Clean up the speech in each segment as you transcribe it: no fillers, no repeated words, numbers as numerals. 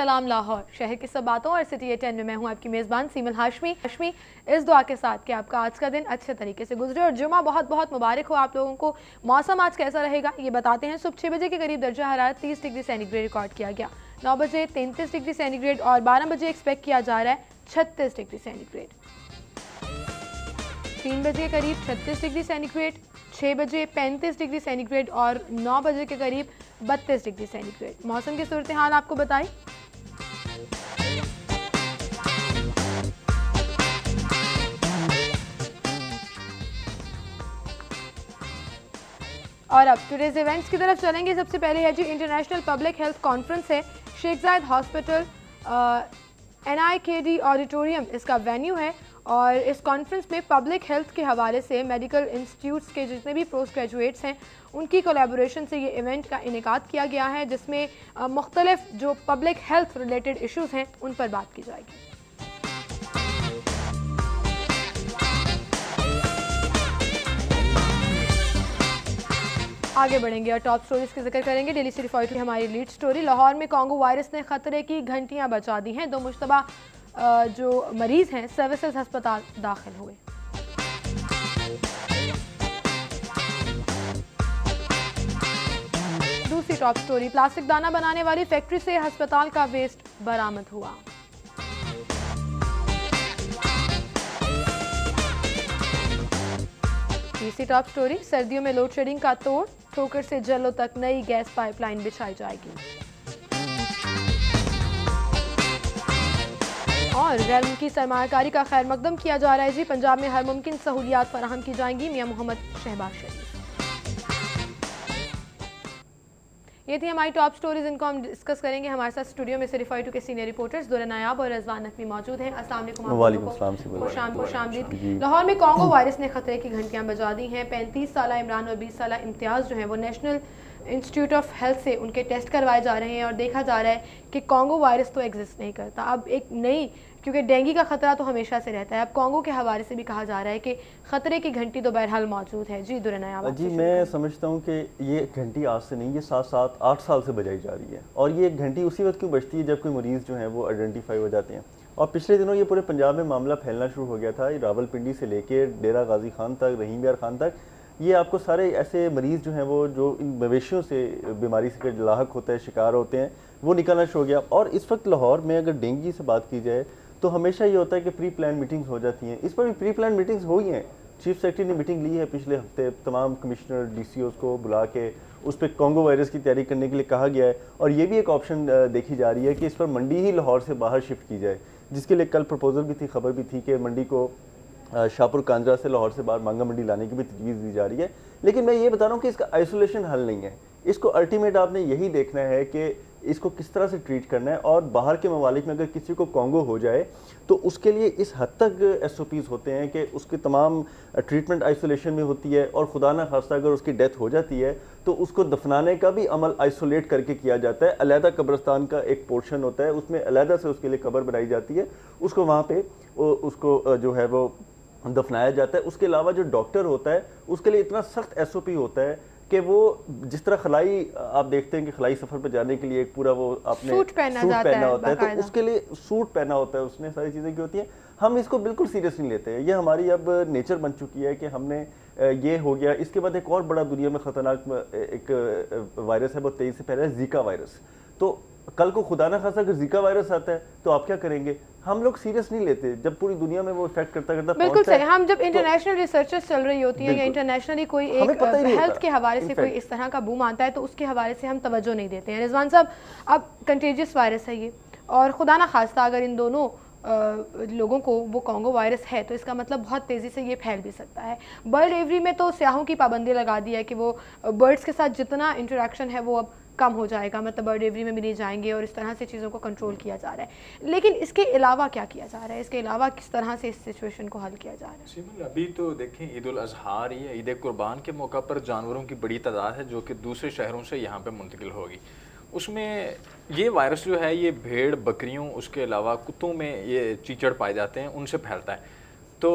सलाम लाहौर, शहर की सब बातों और सिटी 10 में मैं हूं आपकी मेज़बान सीमल हाशमी। इस दुआ के साथ कि आपका आज का दिन अच्छे तरीके से गुजरे और जुमा बहुत बहुत मुबारक हो आप लोगों को। मौसम आज कैसा रहेगा ये बताते हैं। सुबह 6 बजे के करीब दर्जा हरारत 30 डिग्री सेंटीग्रेड रिकॉर्ड किया गया, 9 बजे 33 डिग्री सेंटीग्रेड और 12 बजे एक्सपेक्ट किया जा रहा है 36 डिग्री सेंटीग्रेड। 3 बजे के करीब 36 डिग्री सेंटीग्रेड, 6 बजे 35 डिग्री सेंटीग्रेड और 9 बजे के करीब 32 डिग्री सेंटीग्रेड। मौसम की सूरत हाल आपको बताएं। और अब टुडेज इवेंट्स की तरफ चलेंगे। सबसे पहले है जी इंटरनेशनल पब्लिक हेल्थ कॉन्फ्रेंस है, शेख जायद हॉस्पिटल NIKD ऑडिटोरियम इसका वेन्यू है और इस कॉन्फ्रेंस में पब्लिक हेल्थ के हवाले से मेडिकल इंस्टीट्यूट्स के जितने भी पोस्ट ग्रेजुएट्स हैं उनकी कोलैबोरेशन से ये इवेंट का इनेकाद किया गया है, जिसमें मुख्तलिफ जो पब्लिक हेल्थ रिलेटेड इश्यूज़ हैं उन पर बात की जाएगी। आगे बढ़ेंगे और टॉप स्टोरीज का जिक्र करेंगे। डेली सिटी 42 हमारी लीड स्टोरी। लाहौर में कॉन्गो वायरस ने खतरे की घंटियां बचा दी हैं, 2 मुश्तबा जो मरीज हैं सर्विसेज अस्पताल दाखिल हुए। दूसरी टॉप स्टोरी, प्लास्टिक दाना बनाने वाली फैक्ट्री से अस्पताल का वेस्ट बरामद हुआ। तीसरी टॉप स्टोरी, सर्दियों में लोड शेडिंग का तोड़, ठोकर से जल्लो तक नई गैस पाइपलाइन बिछाई जाएगी। और गैर मुल्की सरमायाकारी का खैर मकदम किया जा रहा है जी, पंजाब में हर मुमकिन सहूलियात फराहम की जाएंगी। मियां मोहम्मद शहबाज शरीफ। ये थी हमारी टॉप स्टोरीज, इनको हम डिस्कस करेंगे। हमारे साथ स्टूडियो में सिटी 42 के सीनियर रिपोर्टर्स दुर्रा नायाब और रज़वान नकवी मौजूद हैं। अस्सलाम वालेकुम। खुशामदीद। लाहौर में कॉन्गो वायरस ने खतरे की घंटियां बजा दी हैं। 35 साला इमरान और 20 साला इम्तियाज़ जो हैं वो नेशनल इंस्टीट्यूट ऑफ हेल्थ से उनके टेस्ट करवाए जा रहे हैं और देखा जा रहा है कि कॉन्गो वायरस तो एग्जिस्ट नहीं करता। अब एक नई, क्योंकि डेंगू का खतरा तो हमेशा से रहता है, अब कॉन्गो के हवाले से भी कहा जा रहा है कि खतरे की घंटी तो बहरहाल मौजूद है। जी दुर्रा जी, मैं समझता हूँ कि ये घंटी आज से नहीं, ये 7-8 साल से बजाई जा रही है और ये घंटी उसी वक्त क्यों बजती है जब कोई मरीज़ जो है वो आइडेंटिफाई हो जाते हैं। और पिछले दिनों ये पूरे पंजाब में मामला फैलना शुरू हो गया था। रावलपिंडी से लेके डेरा गाजी खान तक, रहीम यार खान तक, ये आपको सारे ऐसे मरीज़ जो हैं वो जो इन मवेशियों से बीमारी से लाहक होता है, शिकार होते हैं, वो निकलना शुरू हो गया। और इस वक्त लाहौर में अगर डेंगू से बात की जाए तो हमेशा ये होता है कि प्री प्लान मीटिंग्स हो जाती हैं। इस पर भी प्री प्लान मीटिंग्स हुई हैं। चीफ सेक्रेटरी ने मीटिंग ली है पिछले हफ्ते, तमाम कमिश्नर DCOs को बुला के उस पर कॉन्गो वायरस की तैयारी करने के लिए कहा गया है। और ये भी एक ऑप्शन देखी जा रही है कि इस पर मंडी ही लाहौर से बाहर शिफ्ट की जाए, जिसके लिए कल प्रपोजल भी थी, खबर भी थी कि मंडी को शाहपुर कांजरा से लाहौर से बाहर मांगा मंडी लाने की भी तजवीज़ दी जा रही है। लेकिन मैं ये बता रहा हूँ कि इसका आइसोलेशन हल नहीं है। इसको अल्टीमेट आपने यही देखना है कि इसको किस तरह से ट्रीट करना है। और बाहर के ममालिक में अगर किसी को कॉन्गो हो जाए तो उसके लिए इस हद तक SOPs होते हैं कि उसके तमाम ट्रीटमेंट आइसोलेशन में होती है और खुदा ना खास्ता अगर उसकी डेथ हो जाती है तो उसको दफनाने का भी अमल आइसोलेट करके किया जाता है। अलहदा कब्रिस्तान का एक पोर्शन होता है, उसमें अलहदा से उसके लिए कब्र बनाई जाती है, उसको वहाँ पे उसको जो है वो दफनाया जाता है। उसके अलावा जो डॉक्टर होता है उसके लिए इतना सख्त SOP होता है कि वो जिस तरह खलाई आप देखते हैं कि खलाई सफर पर जाने के लिए एक पूरा वो आपने सूट पहना होता है, तो उसके लिए सूट पहना होता है, उसमें सारी चीज़ें की होती हैं। हम इसको बिल्कुल सीरियस नहीं लेते हैं, ये हमारी अब नेचर बन चुकी है कि हमने ये हो गया। इसके बाद एक और बड़ा दुनिया में ख़तरनाक एक वायरस है, वो 23 से पहले जीका वायरस। तो कल को खुदा ना खासा अगर जीका वायरस आता है तो आप क्या करेंगे? हम लोग सीरियस नहीं लेते जब पूरी दुनिया में वो इफेक्ट करता बिल्कुल सही। हम जब इंटरनेशनल रिसर्चेस चल रही होती हैं या इंटरनेशनली कोई एक हेल्थ के हवाले से कोई इस तरह का बूम आता है तो उसके हवाले से हम तवज्जो नहीं देते हैं। रिजवान साहब, अब कंटेजियस वायरस है ये और खुदा ना खास्ता अगर इन दोनों लोगों को वो कॉन्गो वायरस है तो इसका मतलब बहुत तेज़ी से ये फैल भी सकता है। बर्ड एवरी में तो स्याहों की पाबंदी लगा दी है कि वो बर्ड्स के साथ जितना इंटरेक्शन है वो अब कम हो जाएगा, मतलब बर्ड एवरी में भी नहीं जाएंगे और इस तरह से चीज़ों को कंट्रोल किया जा रहा है। लेकिन इसके अलावा क्या किया जा रहा है, इसके अलावा किस तरह से इस सिचुएशन को हल किया जा रहा है? सिमल, अभी तो देखें ईद उल अज़हा आ रही है, ईद कुर्बान के मौका पर जानवरों की बड़ी तादाद है जो कि दूसरे शहरों से यहाँ पर मुंतकिल होगी। उसमें ये वायरस जो है ये भेड़, बकरियों, उसके अलावा कुत्तों में ये चीचड़ पाए जाते हैं, उनसे फैलता है। तो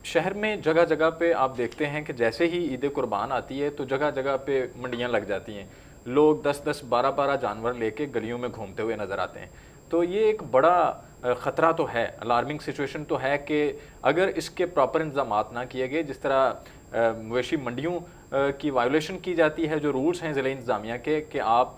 शहर में जगह जगह पे आप देखते हैं कि जैसे ही ईद कुर्बान आती है तो जगह जगह पे मंडियाँ लग जाती हैं, लोग 10-10, 12-12 जानवर लेके गलियों में घूमते हुए नज़र आते हैं। तो ये एक बड़ा ख़तरा तो है, अलार्मिंग सिचुएशन तो है कि अगर इसके प्रॉपर इंतजाम ना किए गए, जिस तरह मवेशी मंडियों की वायोलेशन की जाती है, जो रूल्स हैं ज़िला इंतज़ामिया के कि आप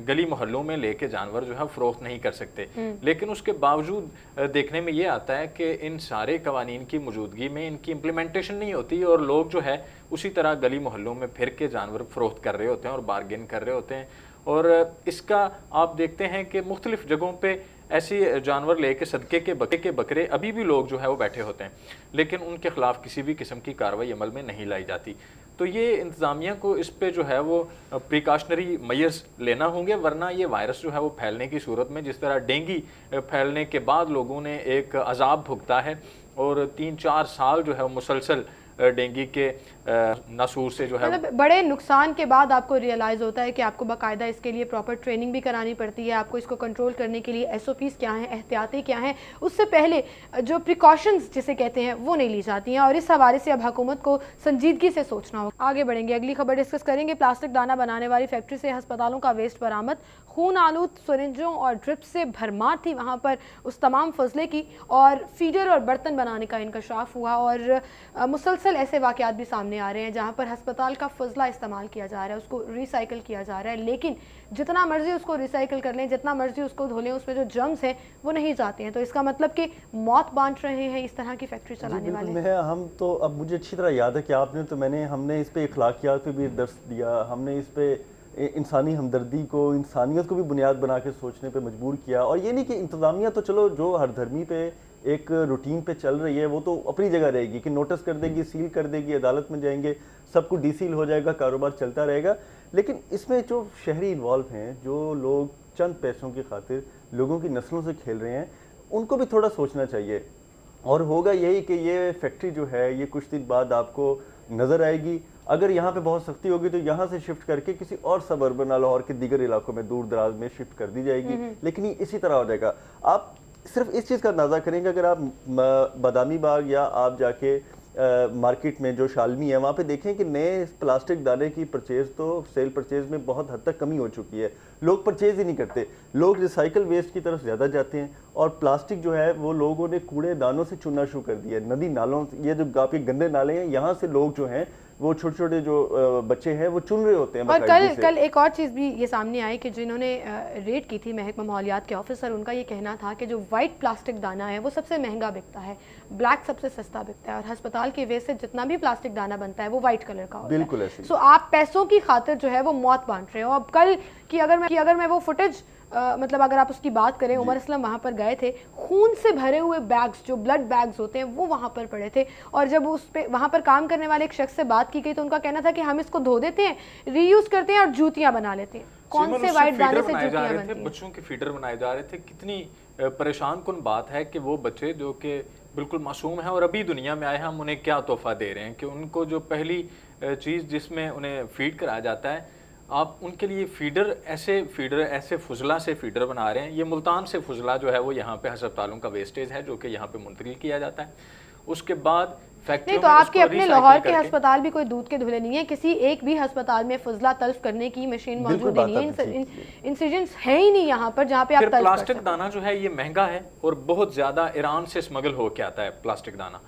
गली मोहल्लों में लेके जानवर जो है फ़रोख्त नहीं कर सकते, लेकिन उसके बावजूद देखने में ये आता है कि इन सारे कवानीन की मौजूदगी में इनकी इम्प्लीमेंटेशन नहीं होती और लोग जो है उसी तरह गली मोहल्लों में फिर के जानवर फ़रोख्त कर रहे होते हैं और बारगेन कर रहे होते हैं। और इसका आप देखते हैं कि मुख्तलिफ़ जगहों पर ऐसी जानवर लेके सदके के बकरे अभी भी लोग जो है वो बैठे होते हैं, लेकिन उनके खिलाफ किसी भी किस्म की कार्रवाई अमल में नहीं लाई जाती। तो ये इंतज़ामिया को इस पे जो है वो प्रिकॉशनरी मेजर्स लेना होंगे, वरना ये वायरस जो है वो फैलने की सूरत में, जिस तरह डेंगू फैलने के बाद लोगों ने एक अजाब भुगता है और 3-4 साल जो है मुसलसल डेंगू के नासूर से जो है मतलब बड़े नुकसान के बाद आपको रियलाइज़ होता है कि आपको बाकायदा इसके लिए प्रॉपर ट्रेनिंग भी करानी पड़ती है, आपको इसको कंट्रोल करने के लिए SOPs क्या हैं, एहतियातें क्या हैं, उससे पहले जो प्रिकॉशंस जिसे कहते हैं वो नहीं ली जाती हैं, और इस हवाले से अब हुकूमत को संजीदगी से सोचना होगा। आगे बढ़ेंगे, अगली खबर डिस्कस करेंगे। प्लास्टिक दाना बनाने वाली फैक्ट्री से अस्पतालों का वेस्ट बरामद, खून आलूद सिरिंजों और ड्रिप से भरमार थी वहाँ पर उस तमाम फजले की, और फीडर और बर्तन बनाने का इंकशाफ हुआ, और मुसलसल ऐसे वाक़यात भी सामने आ रहे हैं जहाँ पर अस्पताल का फजला इस्तेमाल किया जा रहा है, उसको रिसाइकिल किया जा रहा है, लेकिन जितना मर्जी उसको रिसाइकिल कर लें, जितना मर्जी उसको धो लें, उसमें जो जर्म्स हैं वो नहीं जाते हैं। तो इसका मतलब कि मौत बांट रहे हैं इस तरह की फैक्ट्री चलाने वाले। हम तो अब मुझे अच्छी तरह याद है कि आपने तो हमने इस पे अखलाकियात पे भी दर्स दिया, हमने इस पे इंसानी हमदर्दी को, इंसानियत को भी बुनियाद बना के सोचने पे मजबूर किया। और ये नहीं कि इंतज़ामिया तो चलो जो हर धर्मी पे एक रूटीन पे चल रही है वो तो अपनी जगह रहेगी कि नोटिस कर देगी, सील कर देगी, अदालत में जाएंगे, सब कुछ डीसील हो जाएगा, कारोबार चलता रहेगा। लेकिन इसमें जो शहरी इन्वॉल्व हैं, जो लोग चंद पैसों की खातिर लोगों की नस्लों से खेल रहे हैं, उनको भी थोड़ा सोचना चाहिए। और होगा यही कि ये फैक्ट्री जो है ये कुछ दिन बाद आपको नज़र आएगी। अगर यहाँ पे बहुत सख्ती होगी तो यहाँ से शिफ्ट करके किसी और सब अर्बन लाहौर के दीगर इलाकों में दूर दराज में शिफ्ट कर दी जाएगी, लेकिन ये इसी तरह हो जाएगा। आप सिर्फ इस चीज़ का अंदाज़ा करेंगे, अगर आप बादामी बाग या आप जाके मार्केट में जो शालमी है वहाँ पे देखें कि नए प्लास्टिक दाने की परचेज़ तो सेल परचेज़ में बहुत हद तक कमी हो चुकी है। लोग परचेज़ ही नहीं करते, लोग रिसाइकल वेस्ट की तरफ ज़्यादा जाते हैं, और प्लास्टिक जो है वो लोगों ने कूड़े दानों से चुनना शुरू कर दिया है। नदी नालों, ये जो आपके गंदे नाले हैं, यहाँ से लोग जो हैं वो छोटे छोटे जो बच्चे हैं वो चुन रहे होते हैं। और कल एक और चीज़ भी ये सामने आई कि जिन्होंने रेड की थी महकमा माहौलियात के ऑफिसर, उनका ये कहना था कि जो वाइट प्लास्टिक दाना है वो सबसे महंगा बिकता है, ब्लैक सबसे सस्ता बिकता है, और अस्पताल के वेस्ट से जितना भी प्लास्टिक दाना बनता है वो वाइट कलर का होता है। बिल्कुल ऐसे। सो आप पैसों की खातिर जो है वो मौत बांट रहे हो। अब कल की अगर मैं वो फुटेज मतलब अगर आप उसकी बात करें, उमर असलम वहाँ पर गए थे, खून से भरे हुए बैग्स जो ब्लड बैग्स होते हैं वो वहाँ पर पड़े थे, और जब उस पे वहाँ पर काम करने वाले एक शख्स से बात की गई तो उनका कहना था कि हम इसको धो देते हैं, रीयूज करते हैं और जूतियाँ बना लेते हैं। कौन से वाइट दाने से जूतियाँ बनती हैं? बच्चों के फीडर बनाए जा रहे थे। कितनी परेशान कुन बात है कि वो बच्चे जो कि बिल्कुल मासूम हैं और अभी दुनिया में आए हैं, हम उन्हें क्या तोहफा दे रहे हैं कि उनको जो पहली चीज़ जिसमें उन्हें फीड कराया जाता है, आप उनके लिए फीडर ऐसे फुजला से फीडर बना रहे हैं। ये मुल्तान से फुजला जो है वो यहाँ पे अस्पतालों का वेस्टेज है जो कि यहाँ पे मुंतकिल किया जाता है। उसके बाद नहीं तो आपके अपने लाहौर के अस्पताल भी कोई दूध के धुले नहीं है, किसी एक भी अस्पताल में फुजला तल्फ करने की मशीन मौजूद नहीं है, इंसिडेंट्स है ही नहीं यहाँ पर जहाँ पे आप तल्फ कर सकते हैं। प्लास्टिक दाना जो है ये महंगा है और बहुत ज़्यादा ईरान से स्मगल होके आता है प्लास्टिक दाना।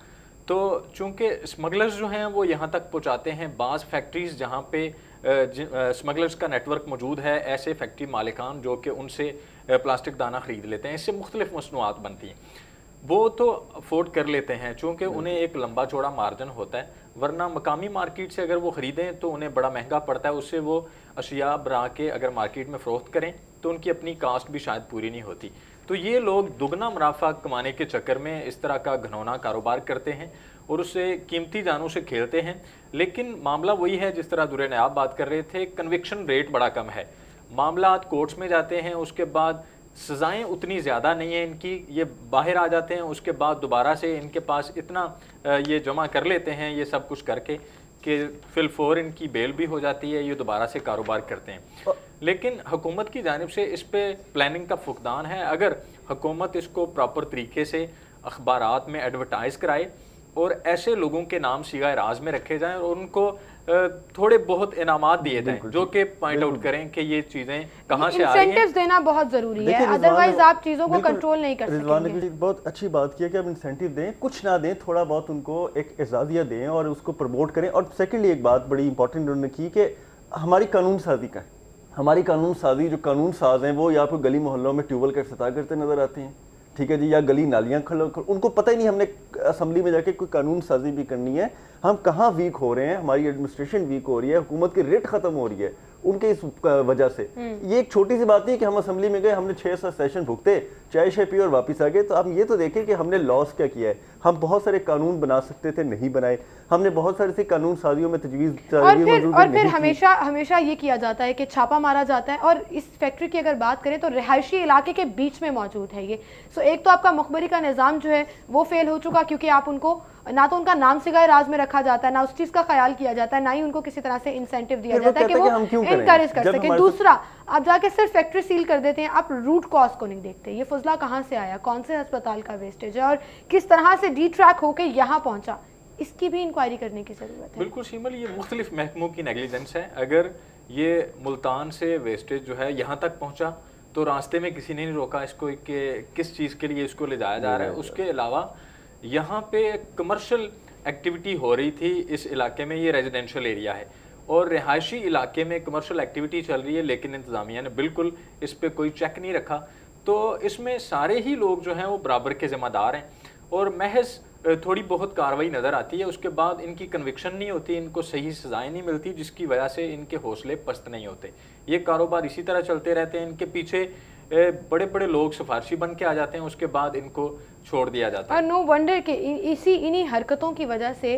तो चूँकि स्मगलर्स जो हैं वो यहाँ तक पहुँचाते हैं, बाज़ फैक्ट्रीज जहाँ पे स्मगलर्स का नेटवर्क मौजूद है, ऐसे फैक्ट्री मालिकान जो कि उनसे प्लास्टिक दाना ख़रीद लेते हैं, इससे मुख्तलिफ मसनूआत बनती हैं, वो तो अफोर्ड कर लेते हैं चूँकि उन्हें एक लंबा चौड़ा मार्जिन होता है, वरना मकामी मार्केट से अगर वो ख़रीदें तो उन्हें बड़ा महंगा पड़ता है। उससे वो अशिया बना के अगर मार्केट में फ़रोख्त करें तो उनकी अपनी कास्ट भी शायद पूरी नहीं होती। तो ये लोग दुगना मुनाफा कमाने के चक्कर में इस तरह का घनौना कारोबार करते हैं और उससे कीमती जानों से खेलते हैं। लेकिन मामला वही है जिस तरह दुरे नयाब बात कर रहे थे, कन्विक्शन रेट बड़ा कम है, मामला कोर्ट्स में जाते हैं, उसके बाद सज़ाएं उतनी ज़्यादा नहीं है इनकी, ये बाहर आ जाते हैं, उसके बाद दोबारा से इनके पास इतना ये जमा कर लेते हैं ये सब कुछ करके कि फिलफोर इनकी बेल भी हो जाती है, ये दोबारा से कारोबार करते हैं। लेकिन हुकूमत की जानिब से इस पे प्लानिंग का फुकदान है। अगर हुकूमत इसको प्रॉपर तरीके से अखबारात में एडवर्टाइज़ कराए और ऐसे लोगों के नाम सीगा राज में रखे जाएं और उनको थोड़े बहुत इनामात दिए जाएं जो कि पॉइंट आउट करें कि ये चीजें कहाँ से आ रही हैं। इंसेंटिव्स देना बहुत जरूरी है, अदरवाइज आप चीजों को कंट्रोल नहीं कर सकेंगे। बहुत अच्छी बात की है कि आप इंसेंटिव दें, कुछ ना दें, थोड़ा बहुत उनको एक एजाजिया दें और उसको प्रमोट करें। और सेकेंडली एक बात बड़ी इंपॉर्टेंट उन्होंने की कि हमारी कानून साजी का, हमारी कानून साजी, जो कानून साज हैं वो या आपको गली मोहल्लों में ट्यूबवेल का इफ्तिताह करते नजर आते हैं, ठीक है जी, या गली नालियाँ उनको पता ही नहीं हमने असम्बली में जाके कोई कानून साजी भी करनी है। हम कहाँ वीक हो रहे हैं, हमारी एडमिनिस्ट्रेशन वीक हो रही है, हुकूमत की रेट खत्म हो रही है उनके इस वजह से। ये एक छोटी सी बात नहीं है कि हम असम्बली में गए, हमने 6-7 सेशन भुगते, चाय शाय पी और वापस आ गए। तो आप ये तो देखें कि हमने लॉस क्या किया है। हम बहुत सारे कानून बना सकते थे, नहीं बनाए। हमने बहुत सारे से कानून साजियों में तजवीज़ और फिर हमेशा ये किया जाता है कि छापा मारा जाता है। और इस फैक्ट्री की अगर बात करें तो रिहायशी इलाके के बीच में मौजूद है ये। सो एक तो आपका मुखबरी का निज़ाम जो है वो फेल हो चुका, क्योंकि आप उनको ना तो उनका नाम सिगाए राज में रखा जाता है, ना उस चीज का ख्याल किया जाता है, ना ही उनको किसी तरह से इंसेंटिव दिया जाता है कि वो इनकरेज कर सके। दूसरा, आप जाके सिर्फ फैक्ट्री सील कर देते हैं, आप रूट कॉज को नहीं देखते। ये फजला कहाँ से आया, कौन से अस्पताल का वेस्टेज है और किस तरह से डिट्रैक होकर यहाँ पहुंचा, इसकी भी इंक्वायरी करने की जरूरत है। बिल्कुल शीमल, ये मुख्तलिफ महकमों की नेग्लिजेंस है। अगर ये मुल्तान से वेस्टेज जो है यहाँ तक पहुँचा तो रास्ते में किसी ने नहीं रोका इसको कि किस चीज़ के लिए इसको ले जाया जा रहा है। उसके अलावा यहाँ पे कमर्शियल एक्टिविटी हो रही थी इस इलाके में, ये रेजिडेंशियल एरिया है और रिहायशी इलाके में कमर्शियल एक्टिविटी चल रही है, लेकिन इंतज़ामिया ने बिल्कुल इस पर कोई चेक नहीं रखा। तो इसमें सारे ही लोग जो हैं वो बराबर के ज़िम्मेदार हैं और महज थोड़ी बहुत कार्रवाई नज़र आती है, उसके बाद इनकी कन्विक्शन नहीं होती, इनको सही सजाएं नहीं मिलती, जिसकी वजह से इनके हौसले पस्त नहीं होते। ये कारोबार इसी तरह चलते रहते हैं, इनके पीछे बड़े बड़े लोग सिफारशी बन के आ जाते हैं, उसके बाद इनको छोड़ दिया जाता है। और नो वंडर कि इन्हीं हरकतों की वजह से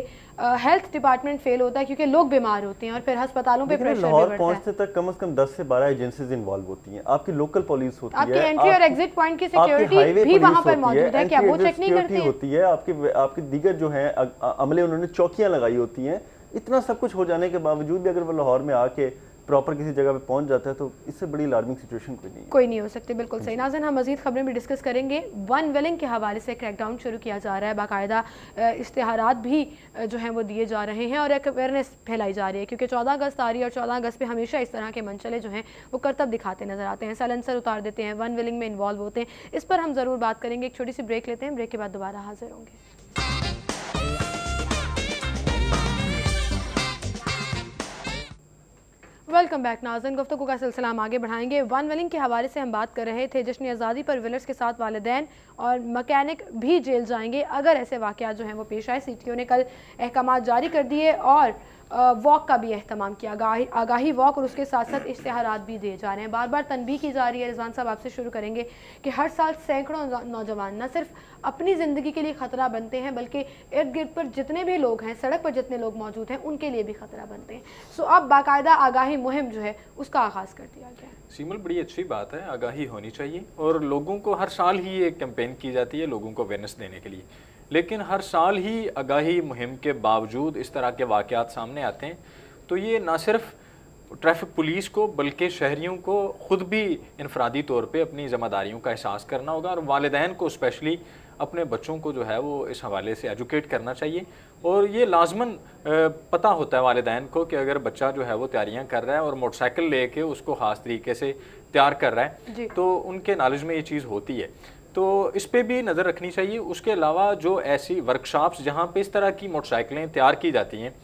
हेल्थ डिपार्टमेंट फेल होता है, क्योंकि लोग बीमार होते हैं और फिर अस्पतालों पे प्रेशर भी बढ़ता है। पहुंचने तक कम से कम 10 से 12 एजेंसीज इन्वॉल्व होती हैं। आपकी लोकल पुलिस होती है, आपकी एंट्री और एग्जिट पॉइंट की सिक्योरिटी भी वहां पर मौजूद है, क्या वो चेक नहीं करते हैं? होती है आपकी दीगर जो है अमले, उन्होंने चौकियां लगाई होती हैं। इतना सब कुछ हो जाने के बावजूद भी अगर वो लाहौर में आके प्रॉपर किसी जगह पे पहुंच जाता है तो इससे बड़ी अलार्मिंग सिचुएशन कोई नहीं हो सकती। बिल्कुल सही। नाज़रीन, हम मजीद खबरें भी डिस्कस करेंगे। वन वेलिंग के हवाले से क्रैकडाउन शुरू किया जा रहा है, बाकायदा इश्तिहारात भी जो हैं वो दिए जा रहे हैं और एक अवेयरनेस फैलाई जा रही है, क्योंकि 14 अगस्त आ रही है और 14 अगस्त पे हमेशा इस तरह के मनचले जो हैं वो करतब दिखाते नजर आते हैं, साइलेंसर उतार देते हैं, वन वेलिंग में इन्वॉल्व होते हैं। इस पर हम ज़रूर बात करेंगे। एक छोटी सी ब्रेक लेते हैं, ब्रेक के बाद दोबारा हाजिर होंगे। वेलकम बैक नाज़रीन, गुफ्तगू का सिलसिला हम आगे बढ़ाएंगे। वन वेलिंग के हवाले से हम बात कर रहे थे। जश्न आज़ादी पर व्हीलर्स के साथ वालिदैन और मैकेनिक भी जेल जाएंगे अगर ऐसे वाक़यात जो हैं वो पेश आए। सीटीओ ने कल अहकाम जारी कर दिए और वॉक का भी एहतमाम किया, आगाही वॉक, और उसके साथ साथ इश्तिहारात भी दिए जा रहे हैं। बार बार तनबीह की जा रही है। रिजवान साहब, आपसे शुरू करेंगे कि हर साल सैकड़ों नौजवान न सिर्फ अपनी ज़िंदगी के लिए ख़तरा बनते हैं, बल्कि इर्द गिर्द पर जितने भी लोग हैं, सड़क पर जितने लोग मौजूद हैं, उनके लिए भी ख़तरा बनते हैं। सो अब बाकायदा आगाही मुहिम जो है उसका आगाज़ कर दिया गया है। सीमल, बड़ी अच्छी बात है, आगाही होनी चाहिए और लोगों को हर साल ही एक कैंपेन की जाती है लोगों को अवेयरनेस देने के लिए, लेकिन हर साल ही आगाही मुहिम के बावजूद इस तरह के वाक़यात सामने आते हैं। तो ये ना सिर्फ ट्रैफिक पुलिस को बल्कि शहरियों को खुद भी इनफरादी तौर पे अपनी ज़िम्मेदारियों का एहसास करना होगा और वालिदैन को स्पेशली अपने बच्चों को जो है वो इस हवाले से एजुकेट करना चाहिए। और ये लाजमन पता होता है वालिदैन को कि अगर बच्चा जो है वो तैयारियां कर रहा है और मोटरसाइकिल लेके उसको ख़ास तरीके से तैयार कर रहा है तो उनके नॉलेज में ये चीज़ होती है, तो इस पर भी नज़र रखनी चाहिए। उसके अलावा जो ऐसी वर्कशॉप्स जहाँ पे इस तरह की मोटरसाइकिलें तैयार की जाती हैं,